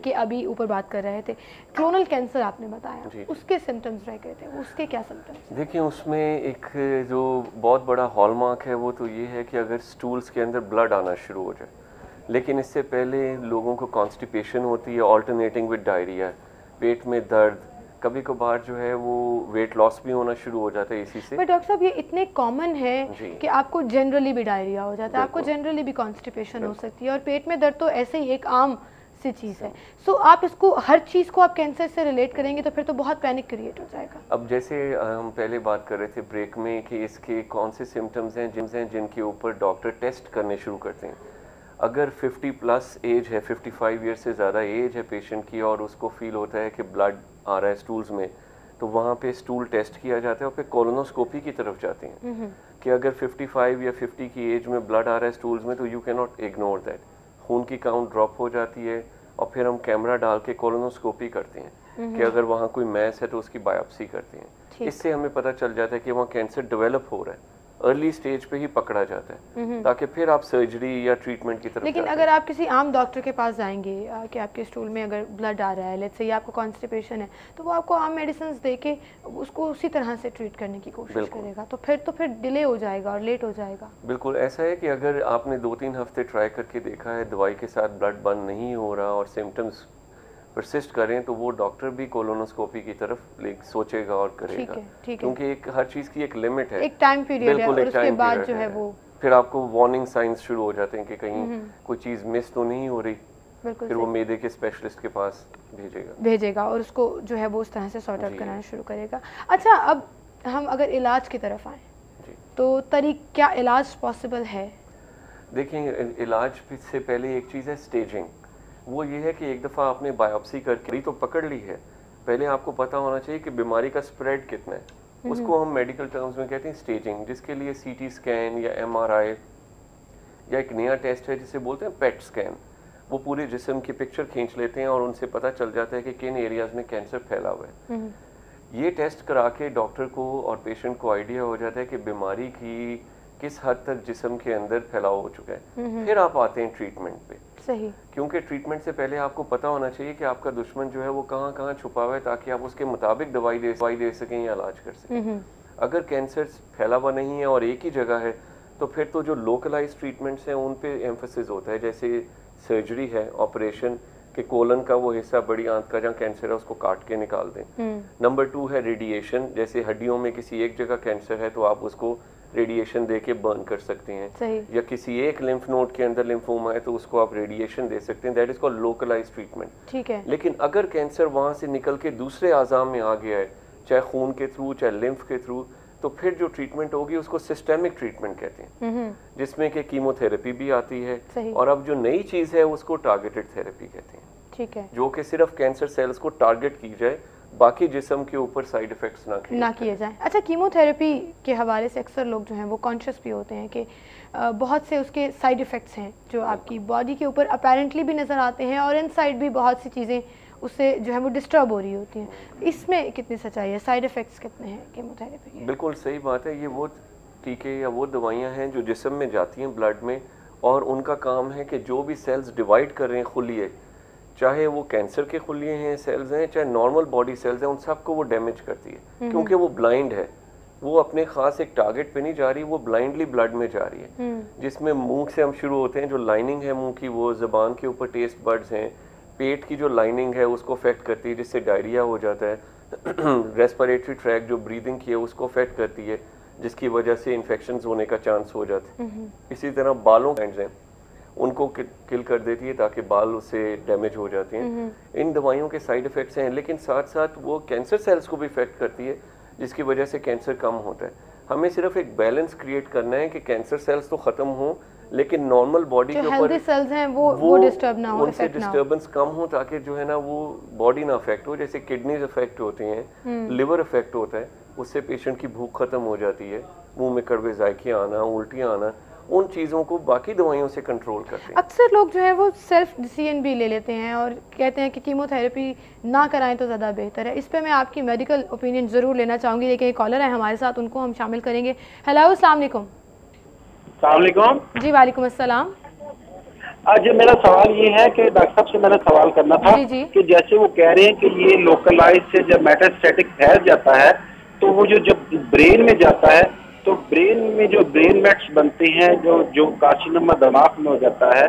कि अभी ऊपर बात कर रहे थे, क्रोनल कैंसर आपने बताया, उसके सिम्टम्स रह गए थे, उसके क्या सिम्टम्स? देखिए, उसमें एक जो बहुत बड़ा हॉलमार्क है वो तो ये है कि अगर स्टूल्स के अंदर ब्लड आना शुरू हो जाए, लेकिन इससे पहले लोगों को कॉन्स्टिपेशन होती है ऑल्टरनेटिंग विद डायरिया, पेट में दर्द, कभी कभार जो है वो वेट लॉस भी होना शुरू हो जाता है इसी से। पर डॉक्टर साहब ये इतने कॉमन है कि आपको जनरली भी डायरिया हो जाता है, आपको जनरली भी कॉन्स्टिपेशन हो सकती है, और पेट में दर्द तो ऐसे ही एक आम सी चीज़ है। सो आप इसको हर चीज़ को आप कैंसर से रिलेट करेंगे तो फिर तो बहुत पैनिक क्रिएट हो जाएगा। अब जैसे हम पहले बात कर रहे थे ब्रेक में कि इसके कौन से सिम्टम्स हैं जिनके ऊपर डॉक्टर टेस्ट करने शुरू करते हैं। अगर 50 प्लस एज है, 55 ईयर से ज़्यादा एज है पेशेंट की, और उसको फील होता है कि ब्लड आ रहा है स्टूल्स में, तो वहाँ पे स्टूल टेस्ट किया जाता है और फिर कोलोनोस्कोपी की तरफ जाते हैं कि अगर 55 या 50 की एज में ब्लड आ रहा है स्टूल्स में तो you can not ignore that. खून की काउंट ड्रॉप हो जाती है और फिर हम कैमरा डाल के कोलोनोस्कोपी करते हैं कि अगर वहाँ कोई मैस है तो उसकी बायोप्सी करते हैं। इससे हमें पता चल जाता है कि वहाँ कैंसर डेवलप हो रहा है, अर्ली स्टेज पे ही पकड़ा जाता है, ताकि फिर आप सर्जरी या ट्रीटमेंट की तरफ। लेकिन अगर आप किसी आम डॉक्टर के पास जाएंगे कि आपके स्टूल में अगर ब्लड आ रहा है, लेट्स से आपको कॉन्स्टिपेशन है, तो वो आपको आम मेडिसिन दे के उसको उसी तरह से ट्रीट करने की कोशिश करेगा, तो फिर डिले हो जाएगा और लेट हो जाएगा। बिल्कुल ऐसा है कि अगर आपने 2-3 हफ्ते ट्राई करके देखा है, दवाई के साथ ब्लड बंद नहीं हो रहा और सिम्टम्स परसिस्ट करें, तो वो डॉक्टर भी कोलोनोस्कोपी की तरफ सोचेगा और करेगा। क्योंकि एक हर चीज की एक लिमिट है, एक टाइम पीरियड है, और उसके बाद जो है वो फिर आपको वार्निंग साइंस शुरू हो जाते हैं कि कहीं कोई चीज मिस तो नहीं हो रही, फिर वो मैदे के स्पेशलिस्ट के पास भेजेगा और उसको जो है वो उस तरह से सॉर्ट आउट कराना शुरू करेगा। अच्छा, अब हम अगर इलाज की तरफ आए तो क्या इलाज पॉसिबल है? देखिए, इलाज से पहले एक चीज है स्टेजिंग। वो ये है कि एक दफ़ा आपने बायोप्सी करके तो पकड़ ली है, पहले आपको पता होना चाहिए कि बीमारी का स्प्रेड कितना है। उसको हम मेडिकल टर्म्स में कहते हैं स्टेजिंग, जिसके लिए सीटी स्कैन या एमआरआई या एक नया टेस्ट है जिसे बोलते हैं पेट स्कैन। वो पूरे जिस्म की पिक्चर खींच लेते हैं और उनसे पता चल जाता है कि किन एरियाज में कैंसर फैला हुआ है। ये टेस्ट करा के डॉक्टर को और पेशेंट को आइडिया हो जाता है कि बीमारी की किस हद तक जिस्म के अंदर फैलाव हो चुका है। फिर आप आते हैं ट्रीटमेंट पे। सही। क्योंकि ट्रीटमेंट से पहले आपको पता होना चाहिए कि आपका दुश्मन जो है वो कहाँ कहाँ छुपा हुआ है, ताकि आप उसके मुताबिक दवाई दे सकें या इलाज कर सकें। अगर कैंसर फैला हुआ नहीं है और एक ही जगह है, तो फिर तो जो लोकलाइज ट्रीटमेंट्स हैं उन पे एम्फेसिस होता है, जैसे सर्जरी है, ऑपरेशन कि कोलन का वो हिस्सा, बड़ी आंत का जहाँ कैंसर है उसको काट के निकाल दें। नंबर 2 है रेडिएशन, जैसे हड्डियों में किसी एक जगह कैंसर है तो आप उसको रेडिएशन दे के बर्न कर सकते हैं, या किसी एक लिम्फ नोड के अंदर लिम्फोमा है तो उसको आप रेडिएशन दे सकते हैं। That is called localised treatment. ठीक है। लेकिन अगर कैंसर वहां से निकल के दूसरे आज़ाम में आ गया है, चाहे खून के थ्रू चाहे लिम्फ के थ्रू, तो फिर जो ट्रीटमेंट होगी उसको सिस्टेमिक ट्रीटमेंट कहते हैं, जिसमें कि कीमोथेरेपी भी आती है, और अब जो नई चीज है उसको टारगेटेड थेरेपी कहते हैं। ठीक है। जो कि सिर्फ कैंसर सेल्स को टारगेट की जाए, बाकी जिस्म के ऊपर साइड इफेक्ट्स ना किए जाएं। अच्छा, कीमोथेरेपी के हवाले से अक्सर लोग जो हैं वो कॉन्शियस भी होते हैं कि बहुत से उसके साइड इफ़ेक्ट्स हैं जो आपकी बॉडी के ऊपर अपेरेंटली भी नज़र आते हैं, और इनसाइड भी बहुत सी चीज़ें उससे जो है वो डिस्टर्ब हो रही होती हैं। इसमें कितनी सच्चाई है? साइड इफ़ेक्ट्स कितने हैं कीमोथेरेपी के? बिल्कुल सही बात है। ये वो टीके या वो दवाइयाँ हैं जो जिस्म में जाती हैं ब्लड में, और उनका काम है कि जो भी सेल्स डिवाइड कर रहे हैं खुलिए, चाहे वो कैंसर के खुलिए हैं सेल्स हैं, चाहे नॉर्मल बॉडी सेल्स हैं, उन सबको वो डैमेज करती है, क्योंकि वो ब्लाइंड है। वो अपने खास एक टारगेट पे नहीं जा रही, वो ब्लाइंडली ब्लड में जा रही है। जिसमें मुंह से हम शुरू होते हैं, जो लाइनिंग है मुंह की, वो ज़बान के ऊपर टेस्ट बड्स हैं, पेट की जो लाइनिंग है उसको अफेक्ट करती है, जिससे डायरिया हो जाता है। रेस्पिरेटरी ट्रैक जो ब्रीदिंग की है उसको अफेक्ट करती है, जिसकी वजह से इन्फेक्शंस होने का चांस हो जाता है। इसी तरह बालों हैं उनको किल कर देती है, ताकि बाल उससे डैमेज हो जाते हैं। इन दवाइयों के साइड इफेक्ट्स हैं, लेकिन साथ साथ वो कैंसर सेल्स को भी इफेक्ट करती है, जिसकी वजह से कैंसर कम होता है। हमें सिर्फ एक बैलेंस क्रिएट करना है कि कैंसर सेल्स तो खत्म हो, लेकिन नॉर्मल बॉडी के ऊपर सेल्स हैं वो डिस्टर्ब ना हो, उनसे डिस्टर्बेंस कम हो, ताकि जो है ना वो बॉडी ना अफेक्ट हो। जैसे किडनीज अफेक्ट होती हैं, लिवर अफेक्ट होता है, उससे पेशेंट की भूख खत्म हो जाती है, मुंह में कड़वे जायके आना, उल्टियाँ आना, उन चीज़ों को बाकी दवाइयों से कंट्रोल करते हैं। अक्सर लोग जो है वो सेल्फ डिसीजन भी ले लेते हैं और कहते हैं कि कीमोथेरेपी ना कराएं तो ज़्यादा बेहतर है। इस पे मैं आपकी मेडिकल ओपिनियन ज़रूर लेना चाहूँगी, लेकिन एक कॉलर है हमारे साथ, उनको हम शामिल करेंगे। हेलो, अस्सलाम वालेकुम। जी वालेकुम अस्सलाम। आज मेरा सवाल ये है कि डॉक्टर साहब से मैंने सवाल करना था कि जैसे वो कह रहे हैं कि ये लोकलाइज से जब मेटास्टैटिक फैल जाता है तो वो जो जब ब्रेन में जाता है तो ब्रेन में जो ब्रेन मेट्स बनते हैं जो कार्सिनोमा दिमाग में हो जाता है,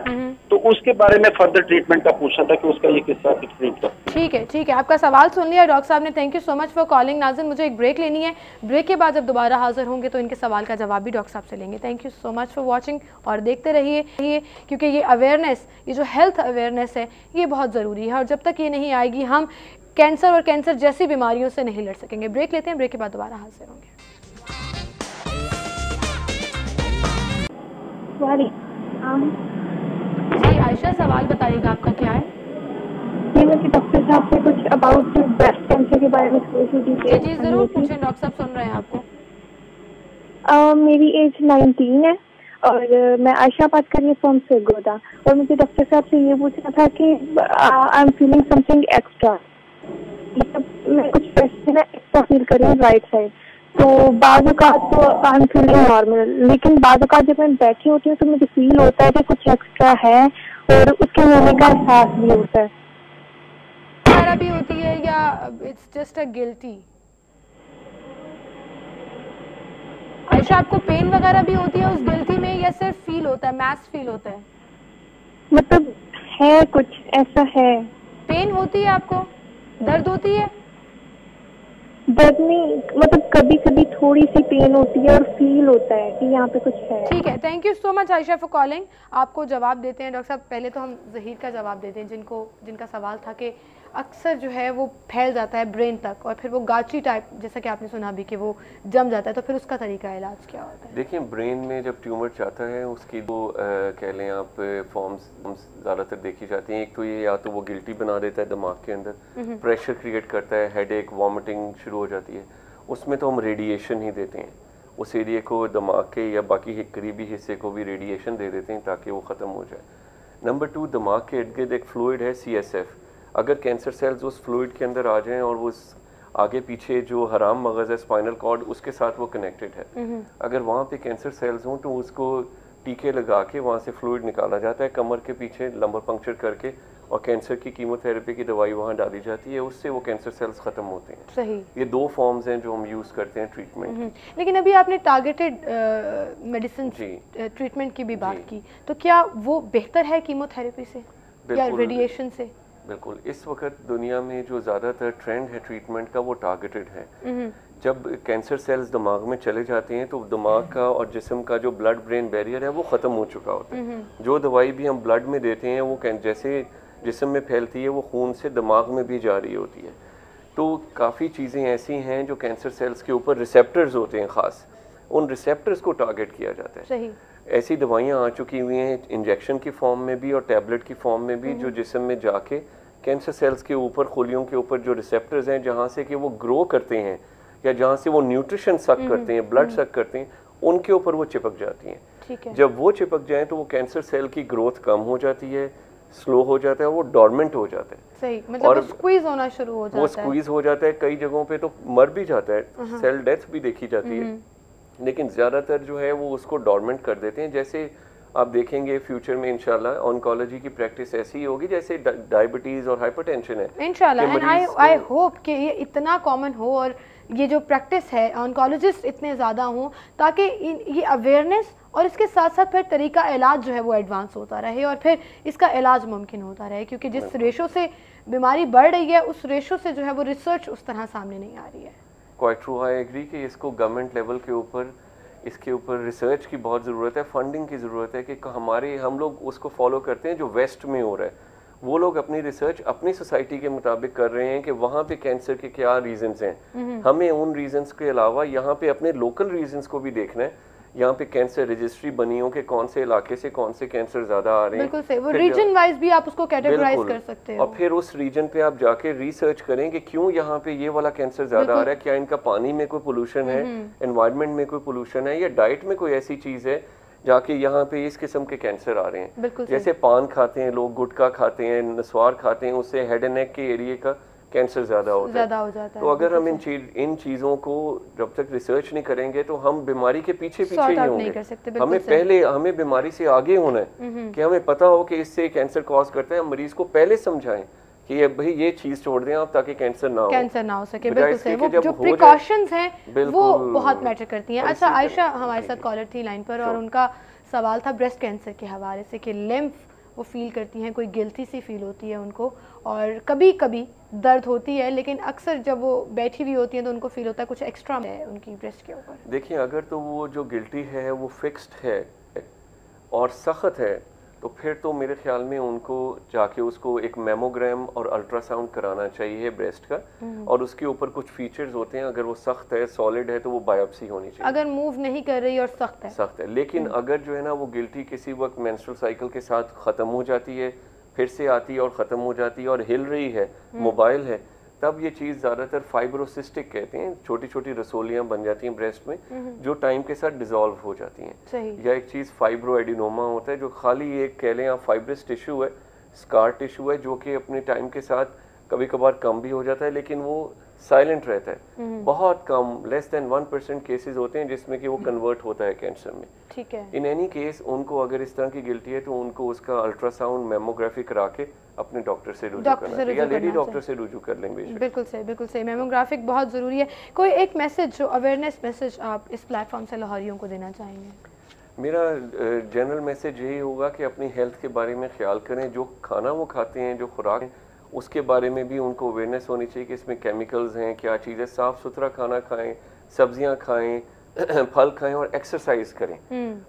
तो उसके बारे में फर्दर ट्रीटमेंट का पूछना था कि उसका ये किस तरह से ट्रीट करते हैं। ठीक है, आपका सवाल सुन लिया डॉक्टर साहब ने। Thank you so much for calling. नाज़रीन, मुझे एक ब्रेक लेनी है, ब्रेक के बाद जब दोबारा हाजिर होंगे तो इनके सवाल का जवाब भी डॉक्टर साहब से लेंगे। Thank you so much for watching और देखते रहिए, क्योंकि ये अवेयरनेस, ये जो हेल्थ अवेयरनेस है, ये बहुत ज़रूरी है और जब तक ये नहीं आएगी हम कैंसर और कैंसर जैसी बीमारियों से नहीं लड़ सकेंगे। ब्रेक लेते हैं, ब्रेक के बाद दोबारा हाजिर होंगे। जी आयशा, सवाल बताइएगा, आपका क्या है? ये मुझे डॉक्टर साहब से कुछ अबाउट ब्रेस्ट कैंसर के बारे में जी जरूर पूछें, डॉक्टर साहब सुन रहे हैं आपको। मेरी एज 19 है और मैं आयशा बात कर रही हूँ फ्रॉम सरगोदा, और मुझे डॉक्टर साहब से ये पूछना था कि I am feeling something extra, मतलब मैं कुछ एक्स्ट्रा फील कर रही हूँ राइट साइड, तो बाद औक़ात तो आई एम फीलिंग नॉर्मल, लेकिन बाद औक़ात जब मैं बैठी होती हूँ तो मुझे फील होता है कि कुछ एक्स्ट्रा है और उसके होने का एहसास भी होता है। वगैरह भी होती है या it's just a guilty? Ayesha, आपको पेन वगैरह भी होती है उस गिल्टी में या सिर्फ फील होता है, मैस फील होता है? मतलब है कुछ ऐसा है। पेन होती है आपको? दर्द होती है? दर्द नहीं, मतलब कभी कभी थोड़ी सी पेन होती है और फील होता है कि यहाँ पे कुछ है। ठीक है, thank you so much Ayesha for calling. आपको जवाब देते हैं डॉक्टर साहब। पहले तो हम ज़हीर का जवाब देते हैं, जिनका सवाल था कि अक्सर जो है वो फैल जाता है ब्रेन तक और फिर वो गाची टाइप, जैसा कि आपने सुना भी कि वो जम जाता है, तो फिर उसका तरीका इलाज क्या होता है? देखिए, ब्रेन में जब ट्यूमर चाहता है उसकी दो कह लें आप फॉर्म्स ज़्यादातर देखी जाती हैं। एक तो ये, या तो वो गिल्टी बना देता है दिमाग के अंदर, प्रेशर क्रिएट करता है, हेडेक, वॉमिटिंग शुरू हो जाती है। उसमें तो हम रेडिएशन ही देते हैं, उस एरिया को, दिमाग के या बाकी करीबी हिस्से को भी रेडिएशन दे देते हैं ताकि वो ख़त्म हो जाए। नंबर 2, दिमाग के इर्द गिर्द एक फ्लूइड है CSF। अगर कैंसर सेल्स उस फ्लूइड के अंदर आ जाएं और वो आगे पीछे जो हराम मगज़ है, स्पाइनल कॉर्ड, उसके साथ वो कनेक्टेड है, अगर वहाँ पे कैंसर सेल्स हों तो उसको टीके लगा के वहाँ से फ्लूइड निकाला जाता है, कमर के पीछे लंबर पंक्चर करके, और कैंसर की कीमोथेरेपी की दवाई वहाँ डाली जाती है, उससे वो कैंसर सेल्स ख़त्म होते हैं। सही। ये 2 फॉर्म्स हैं जो हम यूज़ करते हैं ट्रीटमेंट। लेकिन अभी आपने टारगेटेड मेडिसिन ट्रीटमेंट की भी बात की, तो क्या वो बेहतर है कीमोथेरेपी से या रेडिएशन से? बिल्कुल, इस वक्त दुनिया में जो ज़्यादातर ट्रेंड है ट्रीटमेंट का वो टारगेटेड है। जब कैंसर सेल्स दिमाग में चले जाते हैं तो दिमाग का और जिस्म का जो ब्लड ब्रेन बैरियर है वो ख़त्म हो चुका होता है। जो दवाई भी हम ब्लड में देते हैं वो जैसे जिस्म में फैलती है वो खून से दिमाग में भी जा रही होती है। तो काफ़ी चीज़ें ऐसी हैं जो कैंसर सेल्स के ऊपर रिसेप्टर्स होते हैं ख़ास, उन रिसेप्टर्स को टारगेट किया जाता है। सही। ऐसी दवाइयाँ आ चुकी हुई हैं इंजेक्शन की फॉर्म में भी और टैबलेट की फॉर्म में भी, जो जिस्म में जाके कैंसर सेल्स के ऊपर, खुलियों के ऊपर जो रिसेप्टर्स हैं जहाँ से कि वो ग्रो करते हैं या जहाँ से वो न्यूट्रिशन सक करते हैं, ब्लड सक करते हैं, उनके ऊपर वो चिपक जाती हैं। ठीक है। जब वो चिपक जाएं तो वो कैंसर सेल की ग्रोथ कम हो जाती है, स्लो हो जाता है, वो डॉर्मेंट हो जाता है। सही, मतलब और वो स्क्वीज होना शुरू हो जाता है। वो स्क्वीज हो जाता है, कई जगहों पे तो मर भी जाता है, सेल डेथ भी देखी जाती है। लेकिन ज़्यादातर जो है वो उसको डॉर्मेंट कर देते हैं। जैसे आप देखेंगे फ्यूचर में इंशाल्लाह ऑन्कोलॉजी की प्रैक्टिस ऐसी ही होगी जैसे डायबिटीज़ और हाइपरटेंशन है इंशाल्लाह। एंड आई होप कि ये इतना कॉमन हो और ये जो प्रैक्टिस है ऑन्कोलॉजिस्ट इतने ज़्यादा हों ताकि ये अवेयरनेस और इसके साथ साथ फिर तरीका इलाज जो है वो एडवांस होता रहे और फिर इसका इलाज मुमकिन होता रहे, क्योंकि जिस रेशो से बीमारी बढ़ रही है उस रेशो से जो है वो रिसर्च उस तरह सामने नहीं आ रही है। क्वाइट ट्रू, आई एग्री कि इसको गवर्नमेंट लेवल के ऊपर इसके ऊपर रिसर्च की बहुत ज़रूरत है, फंडिंग की ज़रूरत है कि हम लोग उसको फॉलो करते हैं जो वेस्ट में हो रहा है। वो लोग अपनी रिसर्च अपनी सोसाइटी के मुताबिक कर रहे हैं कि वहाँ पे कैंसर के क्या रीजंस हैं। हमें उन रीजंस के अलावा यहाँ पे अपने लोकल रीजंस को भी देखना है। यहाँ पे कैंसर रजिस्ट्री बनी हो कि कौन से इलाके से कौन से कैंसर ज्यादा आ रहे हैं। बिल्कुल सही, वो रीजन वाइज भी आप उसको कैटेगराइज कर सकते हो और फिर उस रीजन पे आप जाके रिसर्च करें कि क्यों यहाँ पे ये वाला कैंसर ज्यादा आ रहा है। क्या इनका पानी में कोई पोल्यूशन है, एनवायरनमेंट में कोई पोल्यूशन है, या डाइट में कोई ऐसी चीज है जाके यहाँ पे इस किस्म के कैंसर आ रहे हैं। जैसे पान खाते हैं लोग, गुटखा खाते हैं, नस्वार खाते हैं, उससे हेड एंड नेक के एरिया का कैंसर ज्यादा हो जाता है। तो अगर हम इन चीजों को जब तक रिसर्च नहीं करेंगे तो हम बीमारी के पीछे ही होंगे। हमें बीमारी से आगे होना है कि हमें पता हो कि इससे कैंसर कॉज करता है, हम मरीज को पहले समझाएं कि ये भाई ये चीज छोड़ दें आप ताकि कैंसर ना हो सके। बिल्कुल सही, वो जो प्रिकॉशंस हैं वो बहुत मैटर करती हैं। अच्छा आयशा हमारे साथ कॉलर थी लाइन पर और उनका सवाल था ब्रेस्ट कैंसर के हवाले से कि लिम्फ वो फील करती हैं, कोई गिल्टी सी फील होती है उनको और कभी कभी दर्द होती है, लेकिन अक्सर जब वो बैठी हुई होती हैं तो उनको फील होता है कुछ एक्स्ट्रा है उनकी ब्रेस्ट के ऊपर। देखिए अगर तो वो जो गिल्टी है वो फिक्स्ड है और सख्त है तो फिर तो मेरे ख्याल में उनको जाके उसको एक मेमोग्राम और अल्ट्रासाउंड कराना चाहिए ब्रेस्ट का, और उसके ऊपर कुछ फीचर्स होते हैं, अगर वो सख्त है सॉलिड है तो वो बायोप्सी होनी चाहिए। अगर मूव नहीं कर रही और सख्त है लेकिन अगर जो है ना वो गिल्टी किसी वक्त मेंस्ट्रुअल साइकिल के साथ ख़त्म हो जाती है, फिर से आती है और ख़त्म हो जाती है और हिल रही है, मोबाइल है, तब ये चीज़ ज़्यादातर फाइब्रोसिस्टिक कहते हैं, छोटी छोटी रसोलियाँ बन जाती हैं ब्रेस्ट में जो टाइम के साथ डिजॉल्व हो जाती हैं। या एक चीज़ फाइब्रो एडिनोमा होता है जो खाली एक कह लें आप फाइब्रस टिश्यू है, स्कार टिश्यू है, जो कि अपने टाइम के साथ कभी कभार कम भी हो जाता है लेकिन वो साइलेंट रहता है। बहुत कम लेस देन 1% केसेस होते हैं जिसमें कि वो कन्वर्ट होता है कैंसर में। ठीक है। इन एनी केस उनको अगर इस तरह की गिल्टी है तो उनको उसका अल्ट्रासाउंड मेमोग्राफी करा के अपने डॉक्टर से रुजू करना चाहिए या लेडी डॉक्टर से रुजू कर लेंगे। बिल्कुल सही, बिल्कुल सही। मेमोग्राफिक बहुत ज़रूरी है। कोई एक मैसेज जो अवेयरनेस मैसेज आप इस प्लेटफॉर्म से लाहौरियों को देना चाहेंगे? मेरा जनरल मैसेज यही होगा कि अपनी हेल्थ के बारे में ख्याल करें, जो खाना वो खाते हैं, जो खुराक उसके बारे में भी उनको अवेयरनेस होनी चाहिए कि इसमें केमिकल्स हैं, क्या चीज़ें, साफ़ सुथरा खाना खाएं, सब्जियां खाएं, फल खाएं और एक्सरसाइज करें।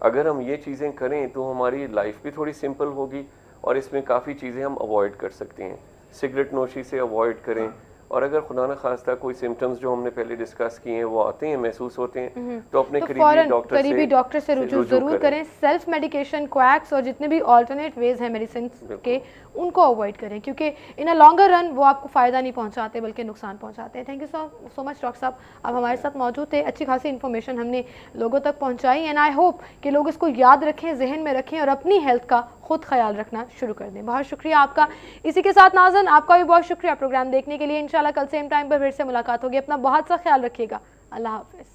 अगर हम ये चीज़ें करें तो हमारी लाइफ भी थोड़ी सिंपल होगी और इसमें काफ़ी चीज़ें हम अवॉइड कर सकते हैं। सिगरेट नोशी से अवॉइड करें, और अगर खुदा न खास्ता कोई सिम्टम्स जो हमने पहले डिस्कस किए हैं वो आते हैं, महसूस होते हैं, तो अपने करीबी डॉक्टर से रुजू जरूर करें। सेल्फ मेडिकेशन, क्वैक्स और जितने भी ऑल्टरनेट वेज हैं मेडिसिन के उनको अवॉइड करें क्योंकि इन अ लॉन्गर रन वो आपको फ़ायदा नहीं पहुंचाते बल्कि नुकसान पहुंचाते हैं। Thank you so much doctor साहब, आप हमारे साथ मौजूद थे, अच्छी खासी इन्फॉर्मेशन हमने लोगों तक पहुँचाई एंड आई होप कि लोग इसको याद रखें, जहन में रखें और अपनी हेल्थ का खुद ख्याल रखना शुरू कर दें। बहुत शुक्रिया आपका। इसी के साथ नाज़रीन आपका भी बहुत शुक्रिया प्रोग्राम देखने के लिए। इंशाल्लाह कल सेम टाइम पर फिर से मुलाकात होगी। अपना बहुत सा ख्याल रखिएगा। अल्लाह हाफ़िज़।